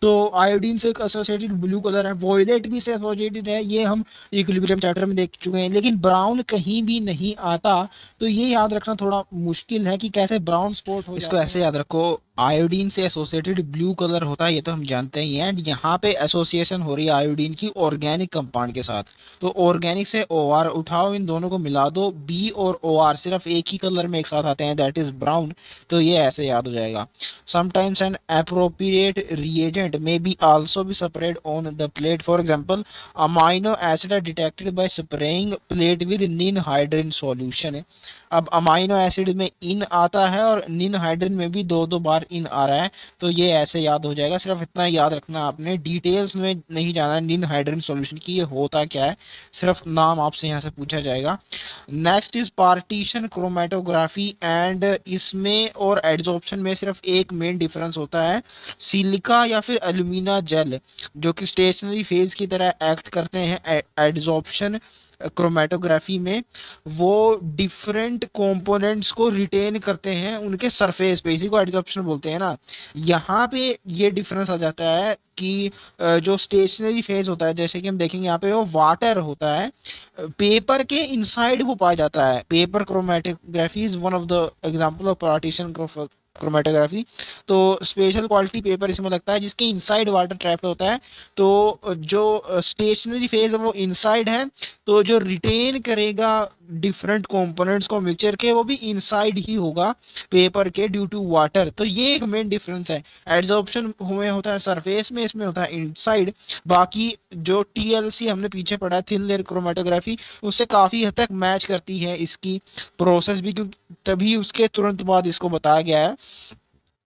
तो आयोडीन से एसोसिएटेड ब्लू कलर है, वॉयलेट भी से एसोसिएटेड है, ये हम इक्विलिब्रियम चैप्टर में देख चुके हैं, लेकिन ब्राउन कहीं भी नहीं आता। तो ये याद रखना थोड़ा मुश्किल है कि कैसे ब्राउन स्पॉट हो, इसको ऐसे याद रखो, आयोडीन से एसोसिएटेड ब्लू कलर होता है, ये तो हम जानते ही हैं। एंड यहाँ पे एसोसिएशन हो रही है आयोडीन की ऑर्गेनिक कंपाउंड के साथ, तो ऑर्गेनिक से OR उठाओ, इन दोनों को मिला दो, B और OR सिर्फ एक ही कलर में एक साथ आते हैं, दैट इज ब्राउन। तो ये ऐसे याद हो जाएगा। Sometimes N appropriate reagent may be also be sprayed on the plate, for example amino acid are detected by spraying plate with ninhydrin solution। अब अमाइनो एसिड में इन आता है और निनहाइड्रिन में भी दो बार इन आ रहा है, तो ये ऐसे याद हो जाएगा। सिर्फ इतना याद रखना, आपने डिटेल्स में नहीं जाना निनहाइड्रिन सॉल्यूशन की ये होता क्या है, सिर्फ नाम आपसे यहाँ से पूछा जाएगा। Next is partition chromatography, and इसमें और एड्सॉर्प्शन में सिर्फ एक मेन डिफरेंस होता है, सिलिका या फिर एल्यूमिना जेल जो कि स्टेशनरी फेज की तरह एक्ट करते हैं एड्सॉर्प्शन क्रोमेटोग्राफी में, वो डिफरेंट कंपोनेंट्स को रिटेन करते हैं उनके सरफेस पे, इसी को एड्सॉर्प्शन बोलते हैं ना। यहाँ पे ये डिफरेंस आ जाता है कि जो स्टेशनरी फेज होता है, जैसे कि हम देखेंगे यहाँ पे वो वाटर होता है, पेपर के इनसाइड वो पाया जाता है। Paper chromatography is one of the example of partition chromatography. तो स्पेशल क्वालिटी पेपर इसमें लगता है जिसके इनसाइड वाटर ट्रैप होता है। तो जो स्टेशनरी फेज है वो इनसाइड है, तो जो रिटेन करेगा डिफरेंट कंपोनेंट्स को मिक्सचर के वो भी इनसाइड ही होगा पेपर के ड्यू टू वाटर। तो ये एक मेन डिफरेंस है। एड्सॉर्प्शन में होता है सरफेस में, इसमें होता है इनसाइड। बाकी जो टीएलसी हमने पीछे पढ़ा थिन लेयर क्रोमेटोग्राफी उससे काफी हद तक मैच करती है इसकी प्रोसेस भी, क्योंकि तभी उसके तुरंत बाद इसको बताया गया है।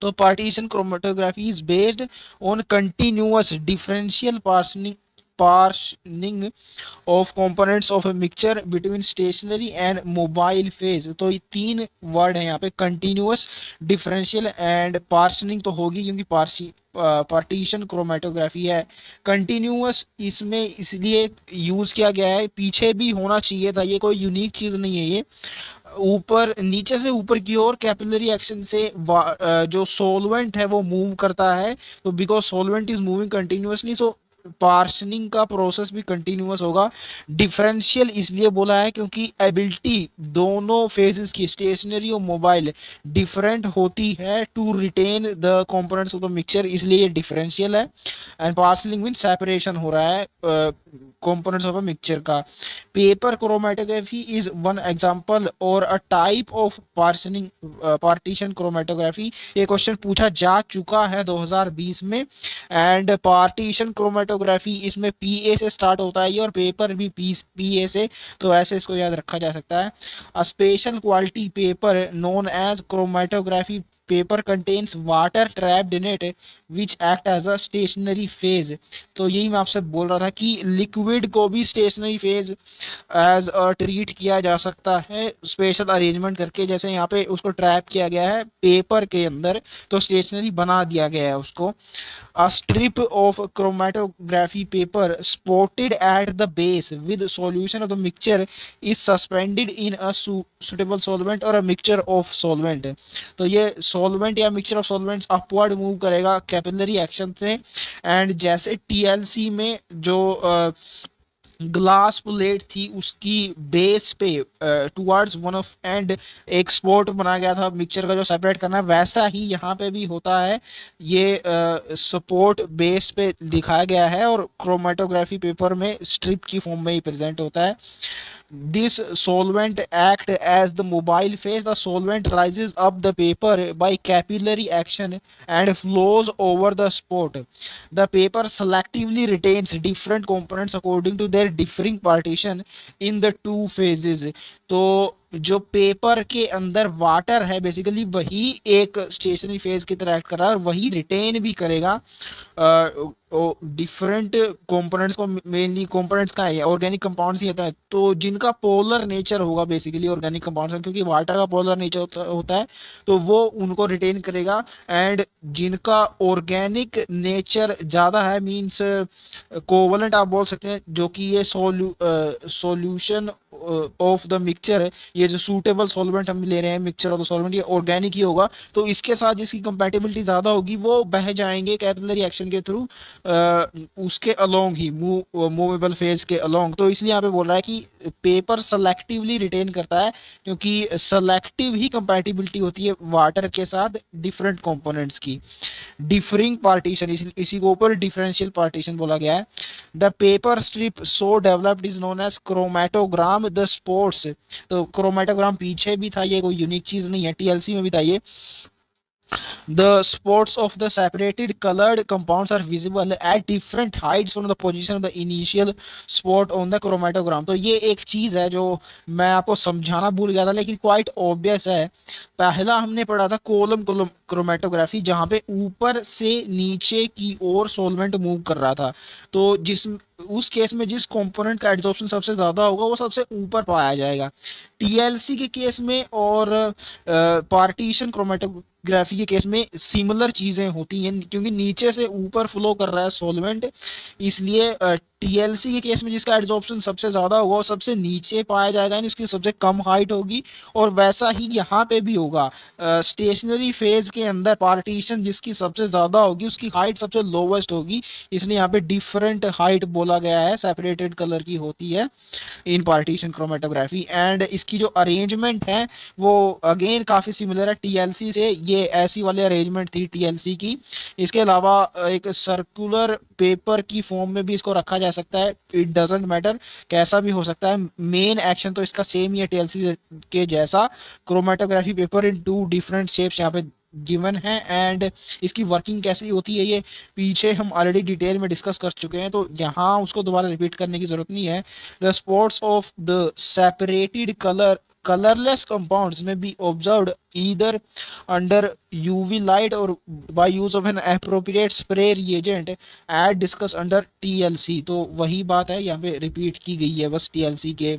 तो partition chromatography is based on continuous differential partitioning of components of a mixture between stationary and mobile phase. तो ये तीन वर्ड है यहाँ पे, कंटिन्यूअस, डिफरेंशियल एंड पार्सनिंग तो होगी क्योंकि पार्टीशन क्रोमेटोग्राफी है। कंटिन्यूअस इसमें इसलिए यूज किया गया है, पीछे भी होना चाहिए था, ये कोई यूनिक चीज नहीं है। ये ऊपर नीचे से ऊपर की ओर कैपिलरी एक्शन से जो सोलवेंट है वो मूव करता है। तो because solvent is moving continuously, so partitioning का प्रोसेस भी कंटिन्यूअस होगा। डिफरेंशियल इसलिए बोला है क्योंकि एबिलिटी दोनों फेजेस की, स्टेशनरी और मोबाइल, डिफरेंट होती है to retain the components of the mixture, इसलिए ये डिफरेंशियल है। एंड पार्सलिंग मीन सेपरेशन हो रहा है कंपोनेंट्स ऑफ अ मिक्सचर का। Paper chromatography is one example और a type of partitioning partition chromatography. ये क्वेश्चन पूछा जा चुका है 2020 में। एंड पार्टीशन क्रोमेटोग्राफी इसमें पीए से स्टार्ट होता है और पेपर भी पीए से, तो ऐसे इसको याद रखा जा सकता है। A special quality paper known as chromatography paper contains water trapped in it which act as a stationary phase. तो यही मैं आपसे बोल रहा था कि लिक्विड को भी stationary phase as a treat किया जा सकता है स्पेशल अरेंजमेंट करके। जैसे यहाँ पे उसको ट्रैप किया गया है पेपर के अंदर, तो स्टेशनरी बना दिया गया है उसको। A strip of chromatography paper spotted at the base with solution of the mixture is suspended in a suitable solvent or a mixture of solvent। तो ये solvent या mixture of solvents upward move करेगा capillary action से। And जैसे TLC में जो glass plate थी उसकी बेस पे टुवर्ड्स वन ऑफ एंड एक स्पॉट बनाया गया था मिक्सचर का जो सेपरेट करना, वैसा ही यहाँ पे भी होता है। ये सपोर्ट बेस पे दिखाया गया है और क्रोमेटोग्राफी पेपर में स्ट्रिप की फॉर्म में ही प्रेजेंट होता है। This solvent act as the mobile phase. The solvent rises up the paper by capillary action and flows over the spot. The paper selectively retains different components according to their differing partition in the two phases. तो जो paper के अंदर water है basically वही एक stationary phase की तरह act कर रहा है और वही रिटेन भी करेगा डिफरेंट कंपोनेंट्स को। मेनली कंपोनेंट्स का है ऑर्गेनिक कंपाउंड्स ही होता है, तो जिनका पोलर नेचर होगा बेसिकली ऑर्गेनिक कंपाउंड्स का, क्योंकि वाटर का पोलर नेचर होता है तो वो उनको रिटेन करेगा। एंड जिनका ऑर्गेनिक नेचर ज़्यादा है मींस कोवलेंट आप बोल सकते हैं, जो कि ये सॉल्यूशन ऑफ द मिक्सचर है, ये जो सूटेबल सॉल्वेंट हम ले रहे हैं मिक्सचर ऑफ द सॉल्वेंट ये ऑर्गेनिक ही होगा, तो इसके साथ जिसकी कंपैटिबिलिटी ज़्यादा होगी वो बह जाएंगे कैपिलरी एक्शन के थ्रू उसके अलोंग ही मूवेबल फेज के अलोंग। तो इसलिए यहाँ पे बोल रहा है कि पेपर सेलेक्टिवली रिटेन करता है क्योंकि सेलेक्टिव ही कंपैटिबिलिटी होती है वाटर के साथ डिफरेंट कंपोनेंट्स की। डिफरिंग पार्टीशन इसी को ऊपर डिफरेंशियल पार्टीशन बोला गया है। The paper strip so developed is known as chromatogram the spots. तो क्रोमेटोग्राम पीछे भी था, ये कोई यूनिक चीज नहीं है, टीएलसी में भी था ये। The spots of the separated colored compounds are visible at different heights from the position of the initial spot on the chromatogram। तो ये एक चीज है जो मैं आपको समझाना भूल गया था लेकिन क्वाइट ऑब्वियस है। पहला हमने पढ़ा था कोलम क्रोमेटोग्राफी जहाँ पे ऊपर से नीचे की ओर सोलवेंट मूव कर रहा था, तो जिस उस केस में जिस कंपोनेंट का एड्सॉर्प्शन सबसे ज्यादा होगा वो सबसे ऊपर पाया जाएगा। टीएलसी के केस में और पार्टीशन क्रोमेटोग्राफी के केस में सिमिलर चीजें होती हैं क्योंकि नीचे से ऊपर फ्लो कर रहा है सॉल्वेंट, इसलिए टीएलसी के केस में जिसका एड्सॉर्प्शन सबसे ज़्यादा होगा वो सबसे नीचे पाया जाएगा, यानी उसकी सबसे कम हाइट होगी। और वैसा ही यहाँ पे भी होगा, स्टेशनरी फेज के अंदर पार्टीशन जिसकी सबसे ज़्यादा होगी उसकी हाइट सबसे लोवेस्ट होगी, इसलिए यहाँ पे डिफरेंट हाइट बोला गया है, सेपरेटेड कलर की होती है इन पार्टीशन क्रोमेटोग्राफी। एंड इसकी जो अरेंजमेंट है वो अगेन काफ़ी सिमिलर है टीएलसी से, ये ऐसी वाली अरेंजमेंट थी टीएलसी की। इसके अलावा एक सर्कुलर पेपर की फॉर्म में भी इसको रखा जा सकता है, इट डजेंट मैटर कैसा भी हो सकता है, मेन एक्शन तो इसका सेम ही है टीएलसी के जैसा। Chromatography paper in two different shapes यहाँ पे गिवन है। एंड इसकी वर्किंग कैसी होती है ये पीछे हम ऑलरेडी डिटेल में डिस्कस कर चुके हैं, तो यहाँ उसको दोबारा रिपीट करने की जरूरत नहीं है। The spots of the separated colorless compounds may be observed either under UV light or by use of an appropriate spray reagent as discussed under TLC। तो वही बात है यहाँ पे रिपीट की गई है बस TLC के